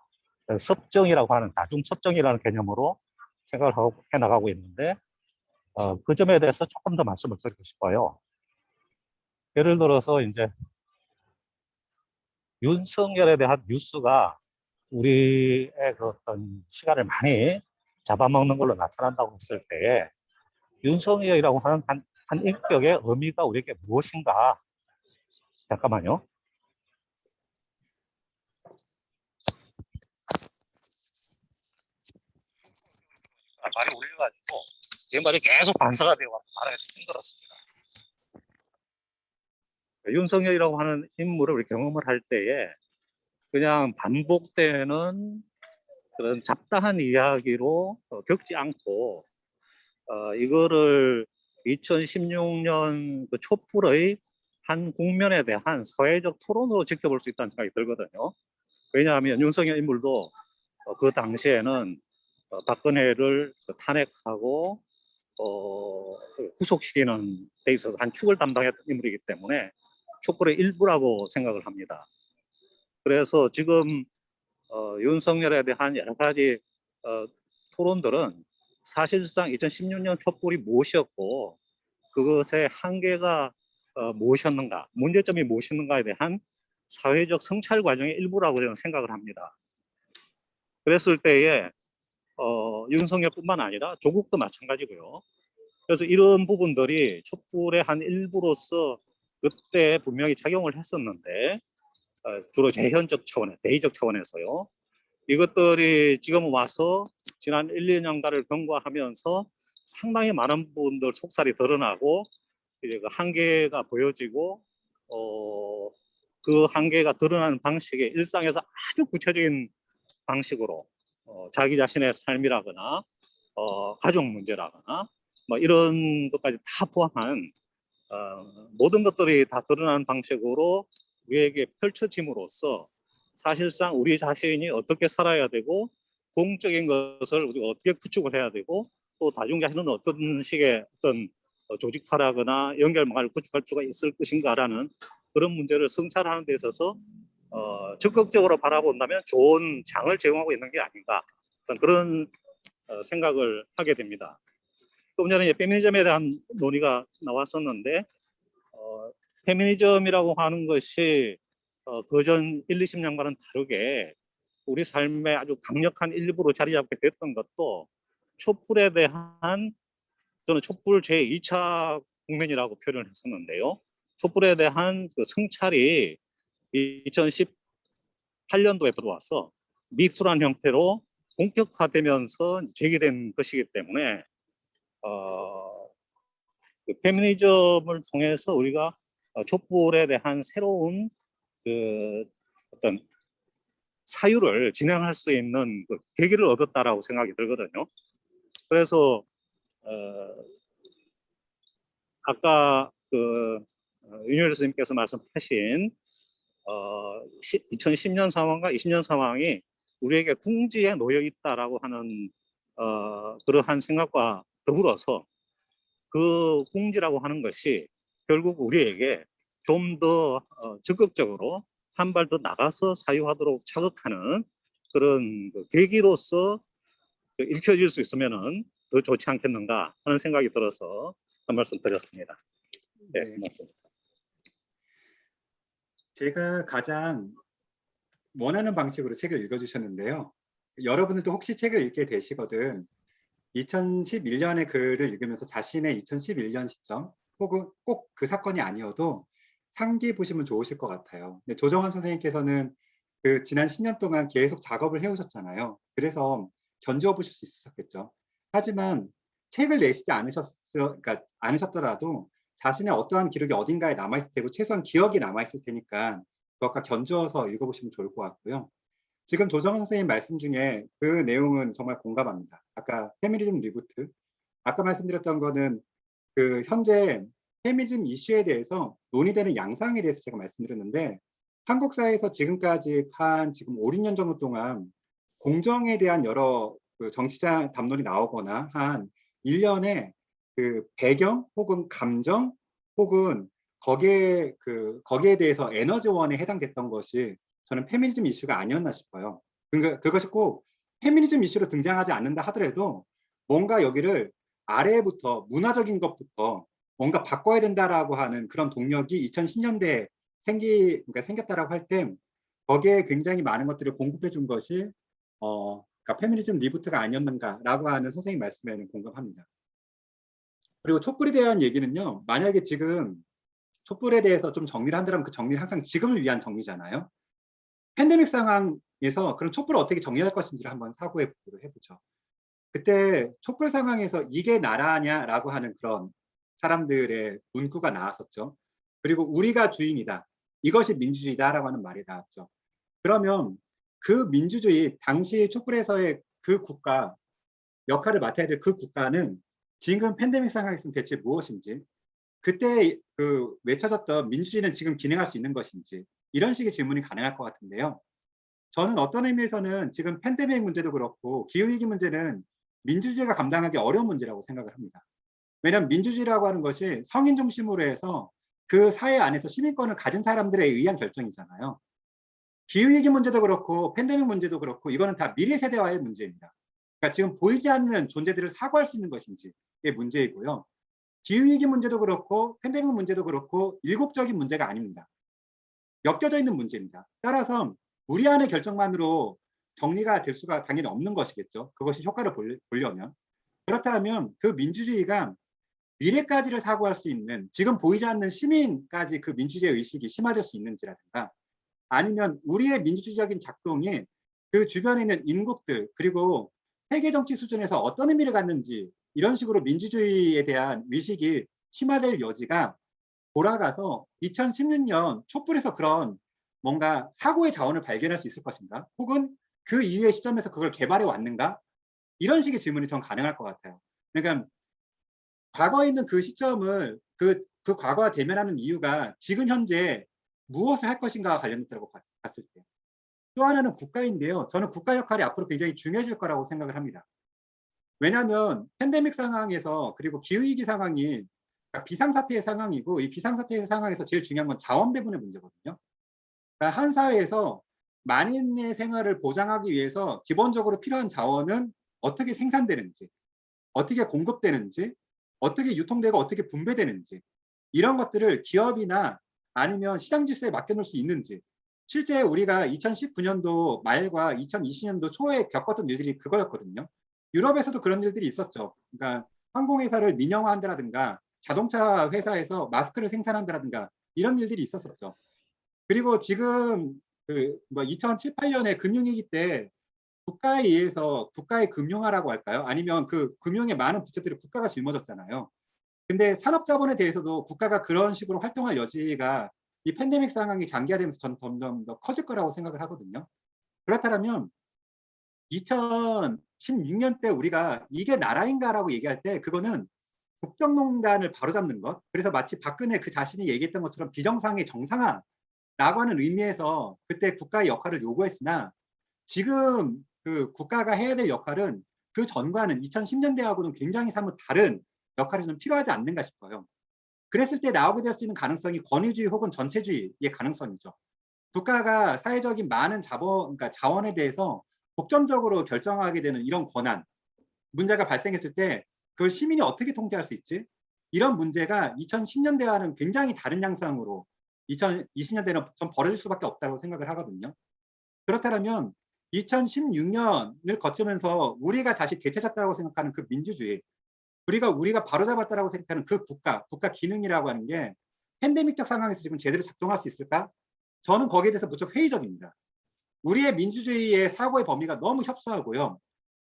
섭정이라고 하는, 다중섭정이라는 개념으로 생각을 해 나가고 있는데, 그 점에 대해서 조금 더 말씀을 드리고 싶어요. 예를 들어서 이제 윤석열에 대한 뉴스가 우리의 그 어떤 시간을 많이 잡아먹는 걸로 나타난다고 했을 때, 윤석열이라고 하는 한 인격의 의미가 우리에게 무엇인가? 잠깐만요. 말이 올려가지고 제 말이 계속 반사가 되어 말하기 힘들었습니다. 윤석열이라고 하는 인물을 우리 경험을 할 때에 그냥 반복되는 그런 잡다한 이야기로 겪지 않고 이거를 2016년 그 촛불의 한 국면에 대한 사회적 토론으로 지켜볼 수 있다는 생각이 들거든요. 왜냐하면 윤석열 인물도 그 당시에는 박근혜를 탄핵하고 구속시키는 데 있어서 한 축을 담당했던 인물이기 때문에 촛불의 일부라고 생각을 합니다. 그래서 지금 윤석열에 대한 여러 가지 토론들은 사실상 2016년 촛불이 무엇이었고 그것의 한계가 무엇이었는가, 문제점이 무엇이었는가에 대한 사회적 성찰 과정의 일부라고 저는 생각을 합니다. 그랬을 때에 윤석열뿐만 아니라 조국도 마찬가지고요. 그래서 이런 부분들이 촛불의 한 일부로서 그때 분명히 작용을 했었는데 주로 재현적 차원에, 대의적 차원에서요. 이것들이 지금 와서 지난 1, 2년간을 경과하면서 상당히 많은 부분들 속살이 드러나고 이제 그 한계가 보여지고 그 한계가 드러나는 방식의 일상에서 아주 구체적인 방식으로 자기 자신의 삶이라거나 가족 문제라거나 뭐 이런 것까지 다 포함한 모든 것들이 다 드러나는 방식으로 우리에게 펼쳐짐으로써 사실상 우리 자신이 어떻게 살아야 되고 공적인 것을 우리가 어떻게 구축을 해야 되고 또 다중 자신은 어떤 식의 어떤 조직화라거나 연결망을 구축할 수가 있을 것인가라는 그런 문제를 성찰하는 데 있어서 적극적으로 바라본다면 좋은 장을 제공하고 있는 게 아닌가 그런 생각을 하게 됩니다. 조금 전에 페미니즘에 대한 논의가 나왔었는데 페미니즘이라고 하는 것이 그전 1, 20년과는 다르게 우리 삶의 아주 강력한 일부로 자리 잡게 됐던 것도 촛불에 대한 저는 촛불 제2차 국면이라고 표현을 했었는데요. 촛불에 대한 그 성찰이 2018년도에 들어와서 미투란 형태로 본격화되면서 제기된 것이기 때문에 그 페미니즘을 통해서 우리가 촛불에 대한 새로운 그 어떤 사유를 진행할 수 있는 그 계기를 얻었다라고 생각이 들거든요. 그래서 아까 그 윤여일 선생님께서 말씀하신 2010년 상황과 20년 상황이 우리에게 궁지에 놓여 있다라고 하는 그러한 생각과 더불어서 그 궁지라고 하는 것이 결국 우리에게 좀 더 적극적으로 한 발 더 나가서 사유하도록 자극하는 그런 그 계기로서 읽혀질 수 있으면은 더 좋지 않겠는가 하는 생각이 들어서 한 말씀 드렸습니다. 네, 네. 고맙습니다. 제가 가장 원하는 방식으로 책을 읽어주셨는데요. 여러분들도 혹시 책을 읽게 되시거든 2011년의 글을 읽으면서 자신의 2011년 시점 혹은 꼭 그 사건이 아니어도 상기해 보시면 좋으실 것 같아요. 근데 조정환 선생님께서는 그 지난 10년 동안 계속 작업을 해오셨잖아요. 그래서 견주어 보실 수 있었겠죠. 하지만 책을 내시지 않으셨더라도 자신의 어떠한 기록이 어딘가에 남아있을 테고 최소한 기억이 남아있을 테니까 그것과 견주어서 읽어보시면 좋을 것 같고요. 지금 조정환 선생님 말씀 중에 그 내용은 정말 공감합니다. 아까 페미니즘 리부트, 아까 말씀드렸던 거는 그 현재 페미니즘 이슈에 대해서 논의되는 양상에 대해서 제가 말씀드렸는데 한국 사회에서 지금까지 한 지금 5, 6년 정도 동안 공정에 대한 여러 그 정치적 담론이 나오거나 한 1년에 그 배경 혹은 감정 혹은 거기에 대해서 에너지원에 해당됐던 것이 저는 페미니즘 이슈가 아니었나 싶어요. 그러니까 그것이 꼭 페미니즘 이슈로 등장하지 않는다 하더라도 뭔가 여기를 아래부터 문화적인 것부터 뭔가 바꿔야 된다라고 하는 그런 동력이 2010년대에 생겼다라고 할 때 거기에 굉장히 많은 것들을 공급해 준 것이 그러니까 페미니즘 리부트가 아니었는가라고 하는 선생님 말씀에는 공감합니다. 그리고 촛불에 대한 얘기는요. 만약에 지금 촛불에 대해서 좀 정리를 한다면 그 정리는 항상 지금을 위한 정리잖아요. 팬데믹 상황에서 그럼 촛불을 어떻게 정리할 것인지를 한번 사고해 보도록 해보죠. 그때 촛불 상황에서 이게 나라냐라고 하는 그런 사람들의 문구가 나왔었죠. 그리고 우리가 주인이다. 이것이 민주주의다라고 하는 말이 나왔죠. 그러면 그 민주주의, 당시 촛불에서의 그 국가, 역할을 맡아야 될 그 국가는 지금 팬데믹 상황에서는 대체 무엇인지, 그때 그 외쳐졌던 민주주의는 지금 기능할 수 있는 것인지, 이런 식의 질문이 가능할 것 같은데요. 저는 어떤 의미에서는 지금 팬데믹 문제도 그렇고 기후위기 문제는 민주주의가 감당하기 어려운 문제라고 생각을 합니다. 왜냐하면 민주주의라고 하는 것이 성인 중심으로 해서 그 사회 안에서 시민권을 가진 사람들에 의한 결정이잖아요. 기후위기 문제도 그렇고 팬데믹 문제도 그렇고 이거는 다 미래 세대와의 문제입니다. 그러니까 지금 보이지 않는 존재들을 사고할 수 있는 것인지의 문제이고요. 기후위기 문제도 그렇고 팬데믹 문제도 그렇고 일국적인 문제가 아닙니다. 엮여져 있는 문제입니다. 따라서 우리 안의 결정만으로 정리가 될 수가 당연히 없는 것이겠죠. 그것이 효과를 보려면. 그렇다면 그 민주주의가 미래까지를 사고할 수 있는, 지금 보이지 않는 시민까지 그 민주주의 의식이 심화될 수 있는지라든가, 아니면 우리의 민주주의적인 작동이 그 주변에 있는 인국들 그리고 세계 정치 수준에서 어떤 의미를 갖는지, 이런 식으로 민주주의에 대한 의식이 심화될 여지가 돌아가서 2016년 촛불에서 그런 뭔가 사고의 자원을 발견할 수 있을 것인가? 혹은 그 이후의 시점에서 그걸 개발해 왔는가? 이런 식의 질문이 전 가능할 것 같아요. 그러니까 과거에 있는 그 시점을 그 과거와 대면하는 이유가 지금 현재 무엇을 할 것인가와 관련됐다고 봤을 때. 또 하나는 국가인데요. 저는 국가 역할이 앞으로 굉장히 중요해질 거라고 생각을 합니다. 왜냐하면 팬데믹 상황에서, 그리고 기후위기 상황이 비상사태의 상황이고, 이 비상사태의 상황에서 제일 중요한 건 자원 배분의 문제거든요. 그러니까 한 사회에서 만인의 생활을 보장하기 위해서 기본적으로 필요한 자원은 어떻게 생산되는지, 어떻게 공급되는지, 어떻게 유통되고 어떻게 분배되는지, 이런 것들을 기업이나 아니면 시장 질서에 맡겨놓을 수 있는지. 실제 우리가 2019년도 말과 2020년도 초에 겪었던 일들이 그거였거든요. 유럽에서도 그런 일들이 있었죠. 그러니까 항공회사를 민영화한다든가 자동차 회사에서 마스크를 생산한다든가 이런 일들이 있었었죠. 그리고 지금 그 2007, 8년에 금융위기 때 국가에 의해서 국가의 금융화라고 할까요? 아니면 그 금융의 많은 부채들을 국가가 짊어졌잖아요. 근데 산업자본에 대해서도 국가가 그런 식으로 활동할 여지가 이 팬데믹 상황이 장기화되면서 저는 점점 더 커질 거라고 생각을 하거든요. 그렇다면 2016년 때 우리가 이게 나라인가라고 얘기할 때 그거는 국정농단을 바로잡는 것, 그래서 마치 박근혜 그 자신이 얘기했던 것처럼 비정상의 정상화라고 하는 의미에서 그때 국가의 역할을 요구했으나, 지금 그 국가가 해야 될 역할은 그 전과는 2010년대하고는 굉장히 사뭇 다른 역할이 좀 필요하지 않는가 싶어요. 그랬을 때 나오게 될 수 있는 가능성이 권위주의 혹은 전체주의의 가능성이죠. 국가가 사회적인 많은 그러니까 자원에 대해서 독점적으로 결정하게 되는 이런 권한, 문제가 발생했을 때 그걸 시민이 어떻게 통제할 수 있지? 이런 문제가 2010년대와는 굉장히 다른 양상으로 2020년대는 좀 벌어질 수밖에 없다고 생각을 하거든요. 그렇다면 2016년을 거치면서 우리가 다시 되찾았다고 생각하는 그 민주주의, 우리가 바로잡았다고 생각하는 그 국가 기능이라고 하는 게 팬데믹적 상황에서 지금 제대로 작동할 수 있을까? 저는 거기에 대해서 무척 회의적입니다. 우리의 민주주의의 사고의 범위가 너무 협소하고요.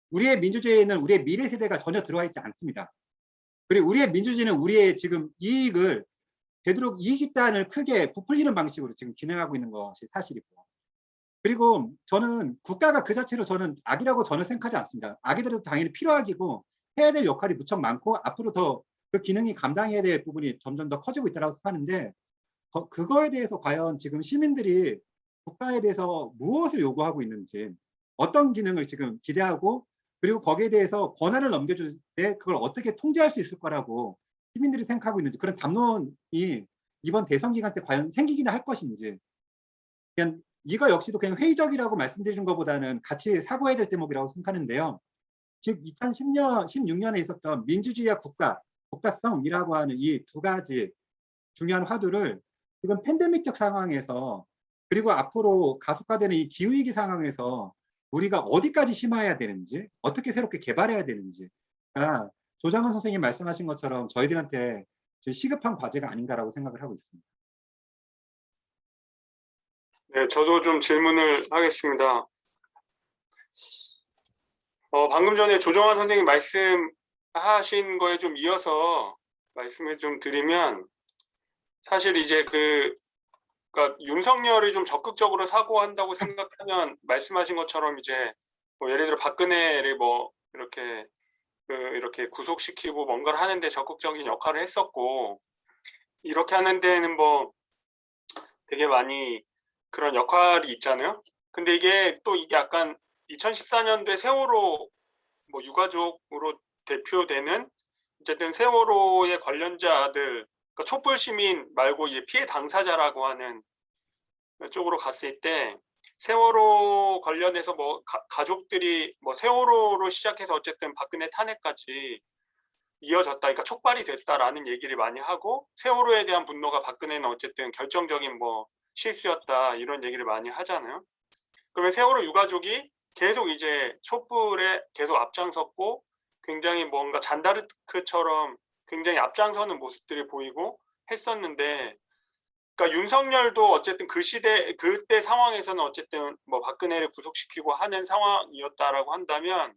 우리의 민주주의에는 우리의 미래 세대가 전혀 들어와 있지 않습니다. 그리고 우리의 민주주의는 우리의 지금 이익을 되도록 이익 집단을 크게 부풀리는 방식으로 지금 진행하고 있는 것이 사실이고, 그리고 저는 국가가 그 자체로 저는 악이라고 저는 생각하지 않습니다. 악이더라도 당연히 필요하고 해야 될 역할이 무척 많고 앞으로 더 그 기능이 감당해야 될 부분이 점점 더 커지고 있다고 생각하는데, 그거에 대해서 과연 지금 시민들이 국가에 대해서 무엇을 요구하고 있는지, 어떤 기능을 지금 기대하고, 그리고 거기에 대해서 권한을 넘겨줄 때 그걸 어떻게 통제할 수 있을 거라고 시민들이 생각하고 있는지, 그런 담론이 이번 대선 기간 때 과연 생기기는 할 것인지, 그냥 이거 역시도 그냥 회의적이라고 말씀드리는 것보다는 같이 사고해야 될 대목이라고 생각하는데요. 즉 2016년에 있었던 민주주의와 국가성이라고 하는 이 두 가지 중요한 화두를 지금 팬데믹적 상황에서, 그리고 앞으로 가속화되는 이 기후위기 상황에서 우리가 어디까지 심화해야 되는지, 어떻게 새롭게 개발해야 되는지, 조장훈 선생님이 말씀하신 것처럼 저희들한테 시급한 과제가 아닌가라고 생각을 하고 있습니다. 네, 저도 좀 질문을 하겠습니다. 방금 전에 조정환 선생님 말씀하신 거에 좀 이어서 말씀을 좀 드리면, 사실 이제 그러니까 윤석열이 좀 적극적으로 사고한다고 생각하면 말씀하신 것처럼 이제 뭐 예를 들어 박근혜를 뭐 이렇게 구속시키고 뭔가를 하는데 적극적인 역할을 했었고, 이렇게 하는 데는 뭐 되게 많이 그런 역할이 있잖아요. 근데 이게 약간 2014년도에 세월호 뭐 유가족으로 대표되는 어쨌든 세월호의 관련자들 그러니까 촛불 시민 말고 이제 피해 당사자라고 하는 쪽으로 갔을 때 세월호 관련해서 뭐 가족들이 뭐 세월호로 시작해서 어쨌든 박근혜 탄핵까지 이어졌다, 그러니까 촉발이 됐다라는 얘기를 많이 하고, 세월호에 대한 분노가 박근혜는 어쨌든 결정적인 뭐 실수였다 이런 얘기를 많이 하잖아요. 그러면 세월호 유가족이 계속 이제 촛불에 계속 앞장섰고 굉장히 뭔가 잔다르크처럼 굉장히 앞장서는 모습들이 보이고 했었는데, 그러니까 윤석열도 어쨌든 그 시대 그때 상황에서는 어쨌든 뭐 박근혜를 구속시키고 하는 상황이었다라고 한다면,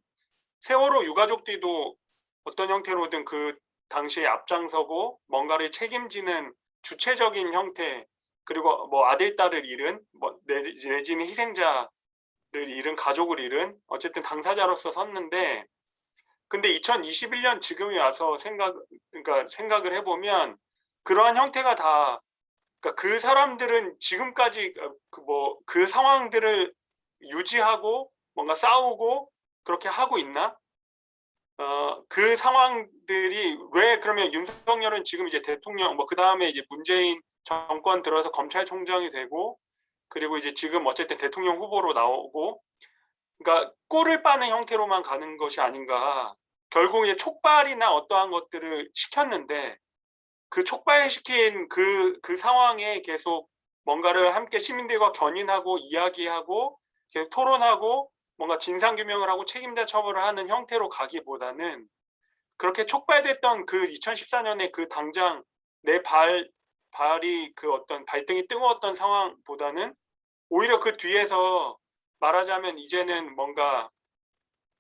세월호 유가족들도 어떤 형태로든 그 당시에 앞장서고 뭔가를 책임지는 주체적인 형태, 그리고 뭐 아들 딸을 잃은 뭐 내지는 희생자를 잃은 가족을 잃은 어쨌든 당사자로서 섰는데, 근데 2021년 지금에 와서 생각을 해보면 그러한 형태가 다, 그러니까 그 사람들은 지금까지 그 상황들을 유지하고 뭔가 싸우고 그렇게 하고 있나? 그 상황들이 왜, 그러면 윤석열은 지금 이제 대통령, 뭐 그 다음에 이제 문재인 정권 들어서 검찰총장이 되고, 그리고 이제 지금 어쨌든 대통령 후보로 나오고, 그러니까 꿀을 빠는 형태로만 가는 것이 아닌가. 결국 이제 촉발이나 어떠한 것들을 시켰는데, 그 촉발시킨 그 상황에 계속 뭔가를 함께 시민들과 견인하고 이야기하고 계속 토론하고 뭔가 진상규명을 하고 책임자 처벌을 하는 형태로 가기보다는, 그렇게 촉발됐던 그 2014년에 그 당장 내 발이 그 어떤 발등이 뜨거웠던 상황보다는 오히려 그 뒤에서 말하자면 이제는 뭔가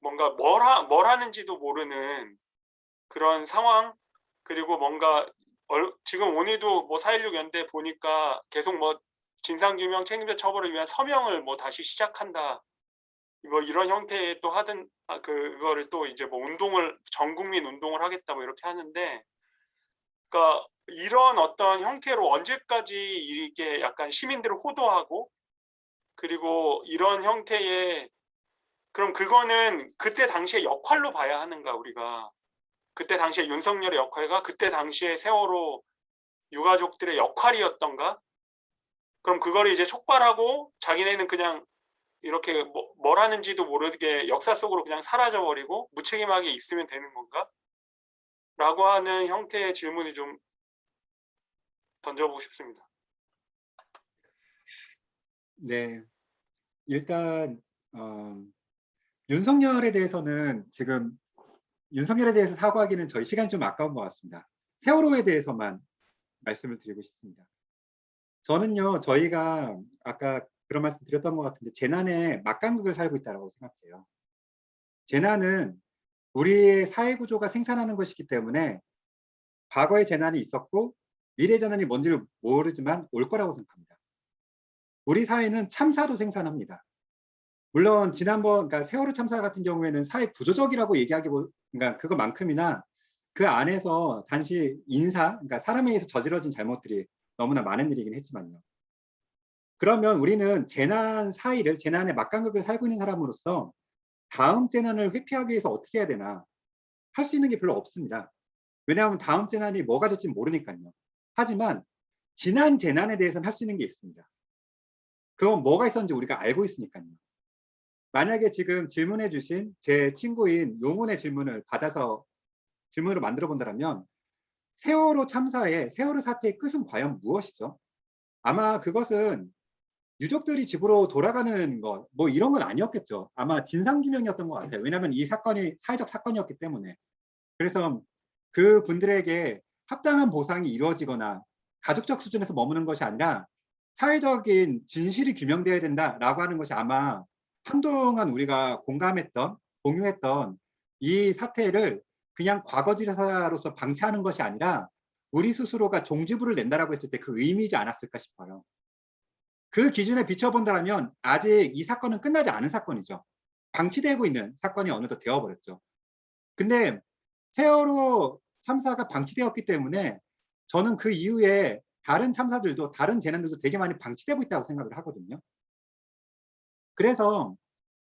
뭘 하는지도 모르는 그런 상황, 그리고 뭔가 지금 오늘도 뭐 4.16 연대 보니까 계속 뭐 진상규명 책임자 처벌을 위한 서명을 뭐 다시 시작한다, 뭐 이런 형태의 또 하든 그거를 또 이제 뭐 운동을 전 국민 운동을 하겠다 뭐 이렇게 하는데, 그러니까 이런 어떤 형태로 언제까지 이게 약간 시민들을 호도하고, 그리고 이런 형태의, 그럼 그거는 그때 당시의 역할로 봐야 하는가, 우리가 그때 당시에 윤석열의 역할과 그때 당시에 세월호 유가족들의 역할이었던가? 그럼 그거를 이제 촉발하고 자기네는 그냥 이렇게 뭘 하는지도 모르게 역사 속으로 그냥 사라져버리고 무책임하게 있으면 되는 건가? 라고 하는 형태의 질문을 좀 던져보고 싶습니다. 네, 일단 윤석열에 대해서는 지금 윤석열에 대해서 사과하기는 저희 시간이 좀 아까운 것 같습니다. 세월호에 대해서만 말씀을 드리고 싶습니다. 저는요, 저희가 아까 그런 말씀 드렸던 것 같은데 재난의 막간극을 살고 있다고 생각해요. 재난은 우리의 사회 구조가 생산하는 것이기 때문에 과거의 재난이 있었고 미래 재난이 뭔지를 모르지만 올 거라고 생각합니다. 우리 사회는 참사도 생산합니다. 물론 지난번 그러니까 세월호 참사 같은 경우에는 사회 구조적이라고 얘기하기보다 그러니까 그거만큼이나 그 안에서 단지 그러니까 사람에 의해서 저지러진 잘못들이 너무나 많은 일이긴 했지만요. 그러면 우리는 재난의 막간극을 살고 있는 사람으로서 다음 재난을 회피하기 위해서 어떻게 해야 되나, 할 수 있는 게 별로 없습니다. 왜냐하면 다음 재난이 뭐가 될지 모르니까요. 하지만 지난 재난에 대해서는 할 수 있는 게 있습니다. 그건 뭐가 있었는지 우리가 알고 있으니까요. 만약에 지금 질문해 주신 제 친구인 용훈의 질문을 받아서 질문으로 만들어 본다면, 세월호 참사의 세월호 사태의 끝은 과연 무엇이죠? 아마 그것은 유족들이 집으로 돌아가는 것, 뭐 이런 건 아니었겠죠. 아마 진상규명이었던 것 같아요. 왜냐하면 이 사건이 사회적 사건이었기 때문에. 그래서 그 분들에게 합당한 보상이 이루어지거나 가족적 수준에서 머무는 것이 아니라 사회적인 진실이 규명되어야 된다라고 하는 것이 아마 한동안 우리가 공감했던, 공유했던 이 사태를 그냥 과거지사로서 방치하는 것이 아니라 우리 스스로가 종지부를 낸다라고 했을 때 그 의미이지 않았을까 싶어요. 그 기준에 비춰본다면 아직 이 사건은 끝나지 않은 사건이죠. 방치되고 있는 사건이 어느덧 되어버렸죠. 근데 세월호 참사가 방치되었기 때문에 저는 그 이후에 다른 참사들도 다른 재난들도 되게 많이 방치되고 있다고 생각을 하거든요. 그래서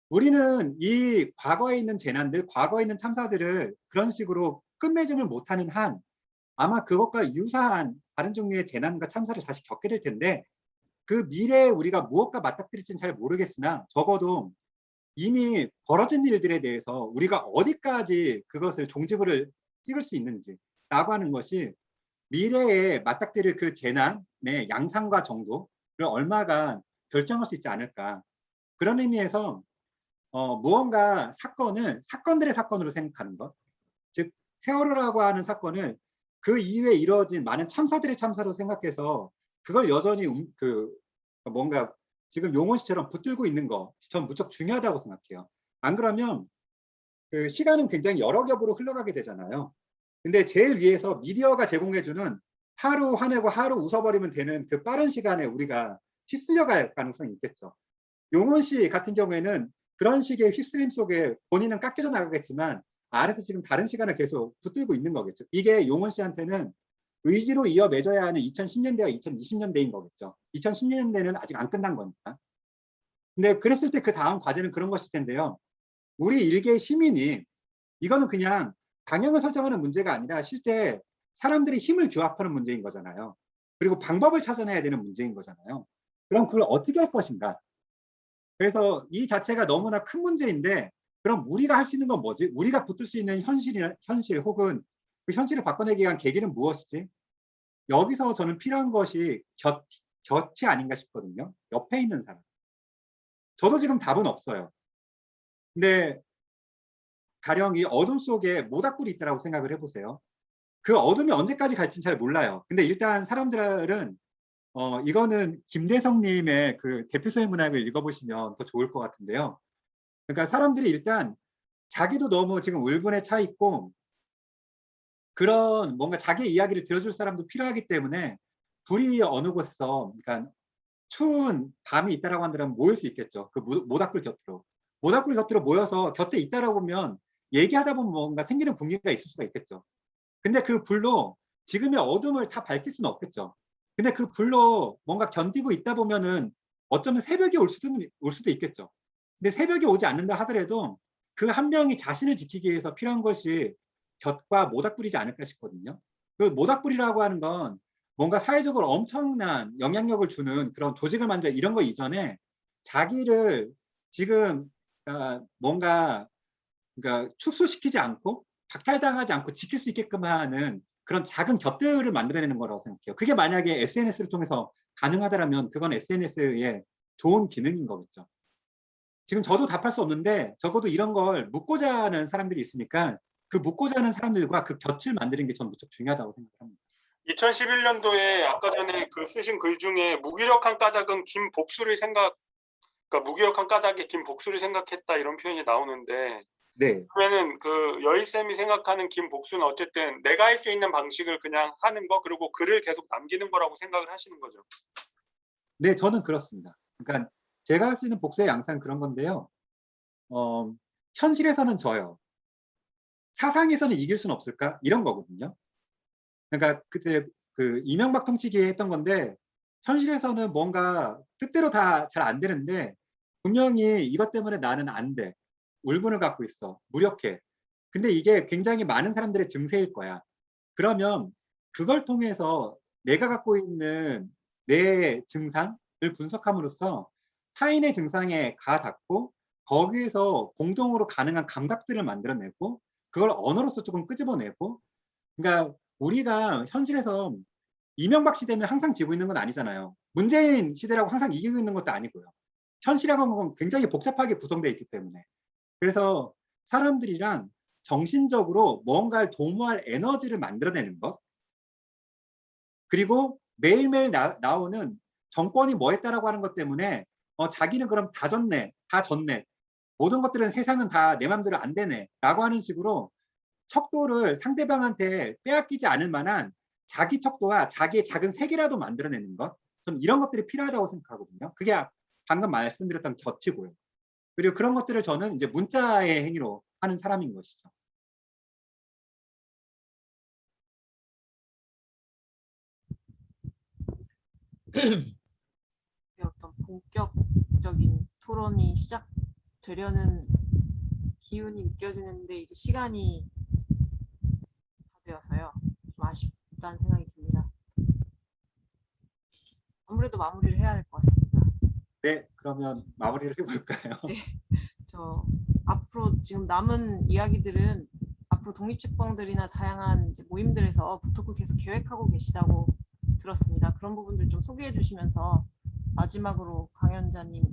우리는 이 과거에 있는 재난들, 과거에 있는 참사들을 그런 식으로 끝맺음을 못하는 한 아마 그것과 유사한 다른 종류의 재난과 참사를 다시 겪게 될 텐데 그 미래에 우리가 무엇과 맞닥뜨릴지는 잘 모르겠으나 적어도 이미 벌어진 일들에 대해서 우리가 어디까지 그것을 종지부를 찍을 수 있는지라고 하는 것이 미래에 맞닥뜨릴 그 재난의 양상과 정도를 얼마간 결정할 수 있지 않을까. 그런 의미에서 무언가 사건들의 사건으로 생각하는 것. 즉 세월호라고 하는 사건을 그 이후에 이루어진 많은 참사들의 참사로 생각해서 그걸 여전히 뭔가 지금 용원 씨처럼 붙들고 있는 거 전 무척 중요하다고 생각해요. 안 그러면 그 시간은 굉장히 여러 겹으로 흘러가게 되잖아요. 근데 제일 위에서 미디어가 제공해주는 하루 화내고 하루 웃어버리면 되는 그 빠른 시간에 우리가 휩쓸려갈 가능성이 있겠죠. 용원 씨 같은 경우에는 그런 식의 휩쓸림 속에 본인은 깎여져 나가겠지만 아래서 지금 다른 시간을 계속 붙들고 있는 거겠죠. 이게 용원 씨한테는 의지로 이어 맺어야 하는 2010년대와 2020년대인 거겠죠. 2010년대는 아직 안 끝난 거니까. 근데 그랬을 때 그 다음 과제는 그런 것일 텐데요. 우리 일개 시민이 이거는 그냥 방향을 설정하는 문제가 아니라 실제 사람들이 힘을 규합하는 문제인 거잖아요. 그리고 방법을 찾아내야 되는 문제인 거잖아요. 그럼 그걸 어떻게 할 것인가? 그래서 이 자체가 너무나 큰 문제인데 그럼 우리가 할 수 있는 건 뭐지? 우리가 붙들 수 있는 현실 혹은 그 현실을 바꿔내기 위한 계기는 무엇이지? 여기서 저는 필요한 것이 곁이 아닌가 싶거든요. 옆에 있는 사람. 저도 지금 답은 없어요. 근데 가령 이 어둠 속에 모닥불이 있다고 생각을 해보세요. 그 어둠이 언제까지 갈지는 잘 몰라요. 근데 일단 사람들은 이거는 김대성님의 그 대표소의 문학을 읽어보시면 더 좋을 것 같은데요. 그러니까 사람들이 일단 자기도 너무 지금 울분에 차 있고 그런 뭔가 자기의 이야기를 들어줄 사람도 필요하기 때문에 불이 어느 곳에서 그러니까 추운 밤이 있다라고 한다면 모일 수 있겠죠. 그 모닥불 곁으로. 모닥불 곁으로 모여서 곁에 있다라고 보면 얘기하다 보면 뭔가 생기는 분위기가 있을 수가 있겠죠. 근데 그 불로 지금의 어둠을 다 밝힐 수는 없겠죠. 근데 그 불로 뭔가 견디고 있다 보면은 어쩌면 새벽이 올 수도 있겠죠. 근데 새벽이 오지 않는다 하더라도 그 한 명이 자신을 지키기 위해서 필요한 것이 곁과 모닥불이지 않을까 싶거든요. 그 모닥불이라고 하는 건 뭔가 사회적으로 엄청난 영향력을 주는 그런 조직을 만들 이런 거 이전에 자기를 지금 뭔가 그러니까 축소시키지 않고 박탈당하지 않고 지킬 수 있게끔 하는 그런 작은 곁들을 만들어내는 거라고 생각해요. 그게 만약에 SNS를 통해서 가능하다면 그건 SNS의 좋은 기능인 거겠죠. 지금 저도 답할 수 없는데 적어도 이런 걸 묻고자 하는 사람들이 있으니까 그 묻고자 하는 사람들과 그 곁을 만드는 게 전 무척 중요하다고 생각합니다. 2011년도에 아까 전에 그 쓰신 글 중에 무기력한 까닭은 김복수를 그러니까 무기력한 까닭에 김복수를 생각했다 이런 표현이 나오는데 네. 그러면은 그 여희쌤이 생각하는 김복수는 어쨌든 내가 할 수 있는 방식을 그냥 하는 거 그리고 글을 계속 남기는 거라고 생각을 하시는 거죠? 네, 저는 그렇습니다. 그러니까 제가 할 수 있는 복수의 양상은 그런 건데요. 현실에서는 져요. 사상에서는 이길 수는 없을까? 이런 거거든요. 그러니까 그때 그 이명박 통치기에 했던 건데 현실에서는 뭔가 뜻대로 다 잘 안 되는데 분명히 이것 때문에 나는 안 돼. 울분을 갖고 있어. 무력해. 근데 이게 굉장히 많은 사람들의 증세일 거야. 그러면 그걸 통해서 내가 갖고 있는 내 증상을 분석함으로써 타인의 증상에 가닿고 거기에서 공동으로 가능한 감각들을 만들어내고 그걸 언어로서 조금 끄집어내고 그러니까 우리가 현실에서 이명박 시대면 항상 지고 있는 건 아니잖아요. 문재인 시대라고 항상 이기고 있는 것도 아니고요. 현실이라고 하는 건 굉장히 복잡하게 구성되어 있기 때문에 그래서 사람들이랑 정신적으로 뭔가를 도모할 에너지를 만들어내는 것 그리고 매일매일 나오는 정권이 뭐 했다라고 하는 것 때문에 자기는 그럼 다 졌네 모든 것들은 세상은 다 내 맘대로 안 되네 라고 하는 식으로 척도를 상대방한테 빼앗기지 않을 만한 자기 척도와 자기의 작은 세계라도 만들어내는 것 저는 이런 것들이 필요하다고 생각하거든요. 그게 방금 말씀드렸던 곁이고요. 그리고 그런 것들을 저는 이제 문자의 행위로 하는 사람인 것이죠. 어떤 본격적인 토론이 시작되려는 기운이 느껴지는데 이제 시간이 다 되어서요. 좀 아쉽다는 생각이 듭니다. 아무래도 마무리를 해야 될 것 같습니다. 네, 그러면 마무리를 해볼까요? 네. 저 앞으로 지금 남은 이야기들은 앞으로 독립책방들이나 다양한 이제 모임들에서 북토크 계속 계획하고 계시다고 들었습니다. 그런 부분들 좀 소개해 주시면서 마지막으로 강연자님,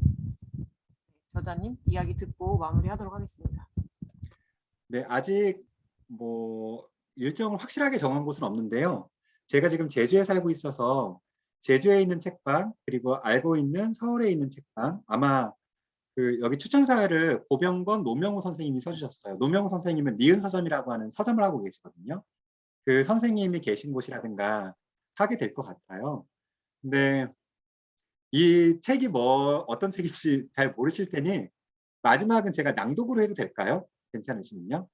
저자님 이야기 듣고 마무리하도록 하겠습니다. 네, 아직 뭐 일정을 확실하게 정한 곳은 없는데요. 제가 지금 제주에 살고 있어서 제주에 있는 책방, 그리고 알고 있는 서울에 있는 책방, 아마 그 여기 추천사를 고병건 노명우 선생님이 써주셨어요. 노명우 선생님은 니은 서점이라고 하는 서점을 하고 계시거든요. 그 선생님이 계신 곳이라든가 하게 될 것 같아요. 근데 이 책이 뭐 어떤 책인지 잘 모르실 테니 마지막은 제가 낭독으로 해도 될까요? 괜찮으시면요.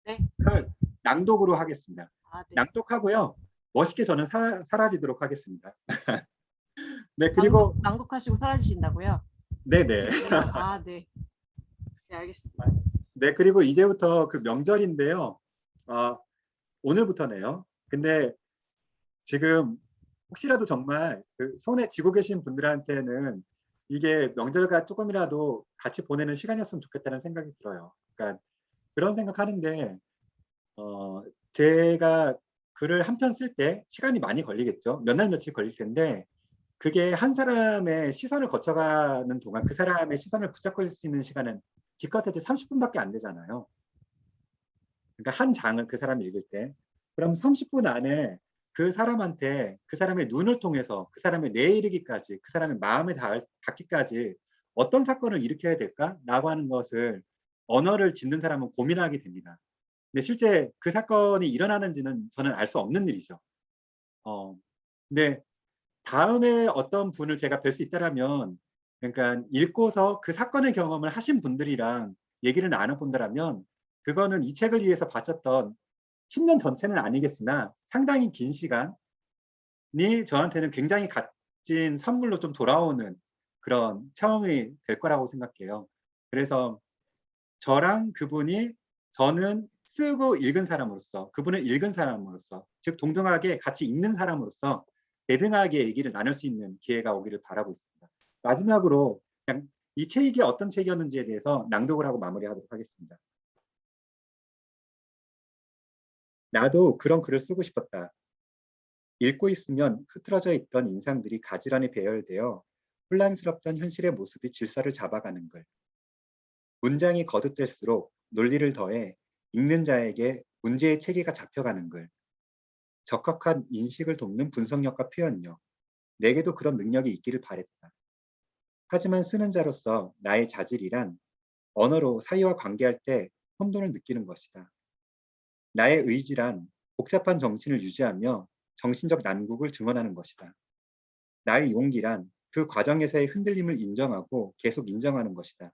네. 낭독으로 하겠습니다. 아, 네. 낭독하고요. 멋있게 저는 사라지도록 하겠습니다. 네, 그리고 낭독하시고 사라지신다고요? 네네. 아, 네. 네, 알겠습니다. 네, 그리고 이제부터 그 명절인데요. 오늘부터네요. 근데 지금 혹시라도 정말 그 손에 쥐고 계신 분들한테는 이게 명절과 조금이라도 같이 보내는 시간이었으면 좋겠다는 생각이 들어요. 그러니까 그런 생각하는데 제가 글을 한 편 쓸 때 시간이 많이 걸리겠죠. 몇 날 며칠 걸릴 텐데 그게 한 사람의 시선을 거쳐가는 동안 그 사람의 시선을 붙잡고 있을 수 있는 시간은 기껏해서 30분밖에 안 되잖아요. 그러니까 한 장을 그 사람이 읽을 때. 그럼 30분 안에 그 사람한테 그 사람의 눈을 통해서 그 사람의 뇌에 이르기까지 그 사람의 마음에 닿기까지 어떤 사건을 일으켜야 될까라고 하는 것을 언어를 짓는 사람은 고민하게 됩니다. 근데 실제 그 사건이 일어나는지는 저는 알 수 없는 일이죠. 근데 다음에 어떤 분을 제가 뵐 수 있다라면, 그러니까 읽고서 그 사건의 경험을 하신 분들이랑 얘기를 나눠본다라면 그거는 이 책을 위해서 바쳤던 10년 전체는 아니겠으나 상당히 긴 시간이 저한테는 굉장히 값진 선물로 좀 돌아오는 그런 체험이 될 거라고 생각해요. 그래서 저랑 그분이 저는 쓰고 읽은 사람으로서 그분을 읽은 사람으로서 즉 동등하게 같이 읽는 사람으로서 대등하게 얘기를 나눌 수 있는 기회가 오기를 바라고 있습니다. 마지막으로 그냥 이 책이 어떤 책이었는지에 대해서 낭독을 하고 마무리하도록 하겠습니다. 나도 그런 글을 쓰고 싶었다. 읽고 있으면 흐트러져 있던 인상들이 가지런히 배열되어 혼란스럽던 현실의 모습이 질서를 잡아가는 글. 문장이 거듭될수록 논리를 더해 읽는 자에게 문제의 체계가 잡혀가는 글. 적확한 인식을 돕는 분석력과 표현력. 내게도 그런 능력이 있기를 바랬다. 하지만 쓰는 자로서 나의 자질이란 언어로 사이와 관계할 때 혼돈을 느끼는 것이다. 나의 의지란 복잡한 정신을 유지하며 정신적 난국을 증언하는 것이다. 나의 용기란 그 과정에서의 흔들림을 인정하고 계속 인정하는 것이다.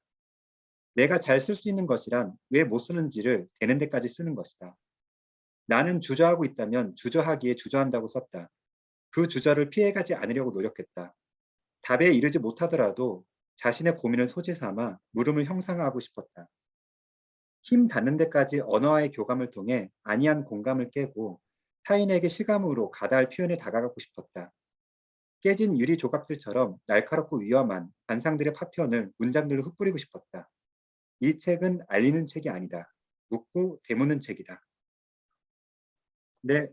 내가 잘 쓸 수 있는 것이란 왜 못 쓰는지를 되는 데까지 쓰는 것이다. 나는 주저하고 있다면 주저하기에 주저한다고 썼다. 그 주저를 피해가지 않으려고 노력했다. 답에 이르지 못하더라도 자신의 고민을 소재 삼아 물음을 형상화하고 싶었다. 힘 닿는 데까지 언어와의 교감을 통해 아니한 공감을 깨고 타인에게 실감으로 가다할 표현에 다가가고 싶었다. 깨진 유리 조각들처럼 날카롭고 위험한 단상들의 파편을 문장들로 흩뿌리고 싶었다. 이 책은 알리는 책이 아니다. 묻고 되묻는 책이다. 네,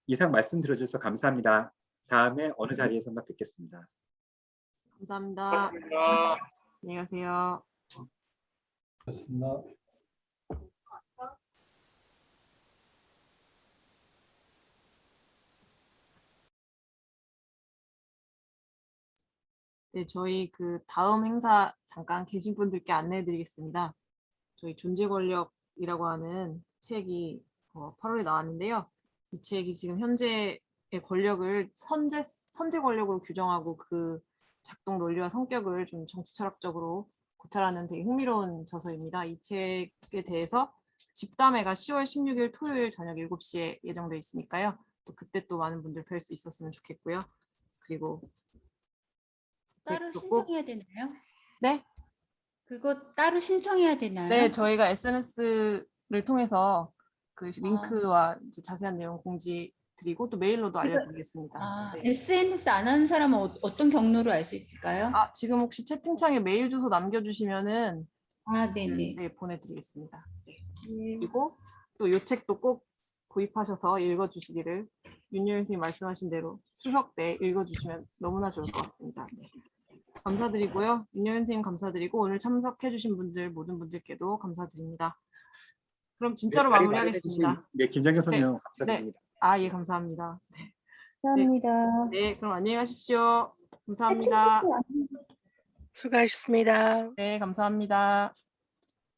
이상 말씀 들어주셔서 감사합니다. 다음에 어느 자리에선가 뵙겠습니다. 감사합니다. 고맙습니다. 안녕히 가세요. 좋습니다. 네, 저희 그 다음 행사 잠깐 계신 분들께 안내해 드리겠습니다. 저희 존재 권력이라고 하는 책이 8월에 나왔는데요. 이 책이 지금 현재의 권력을 선제 권력으로 규정하고 그 작동 논리와 성격을 좀 정치 철학적으로 고찰하는 되게 흥미로운 저서입니다. 이 책에 대해서 집담회가 10월 16일 토요일 저녁 7시에 예정돼 있으니까요. 또 그때 또 많은 분들 뵐 수 있었으면 좋겠고요. 그리고 따로 책도 꼭- 신청해야 되나요? 네? 그거 따로 신청해야 되나요? 네, 저희가 SNS를 통해서 그 링크와 이제 자세한 내용 공지 드리고 또 메일로도 이거- 알려드리겠습니다. 아, 네. SNS 안 하는 사람은 어떤 경로로 알 수 있을까요? 아, 지금 혹시 채팅창에 메일 주소 남겨주시면은 아, 네네. 네, 보내드리겠습니다. 네. 네. 그리고 또 이 책도 꼭 구입하셔서 읽어주시기를 윤여연 선생님 말씀하신 대로 추석 때 읽어주시면 너무나 좋을 것 같습니다. 네. 감사드리고요. 윤여연 선생님 감사드리고 오늘 참석해주신 분들 모든 분들께도 감사드립니다. 그럼 진짜로 자리 마무리하겠습니다. 마련해주신, 네, 김장현 선생님 감사드립니다. 아, 예, 감사합니다. 네, 감사합니다. 네, 그럼 안녕히 가십시오. 감사합니다. 수고하셨습니다. 네, 감사합니다.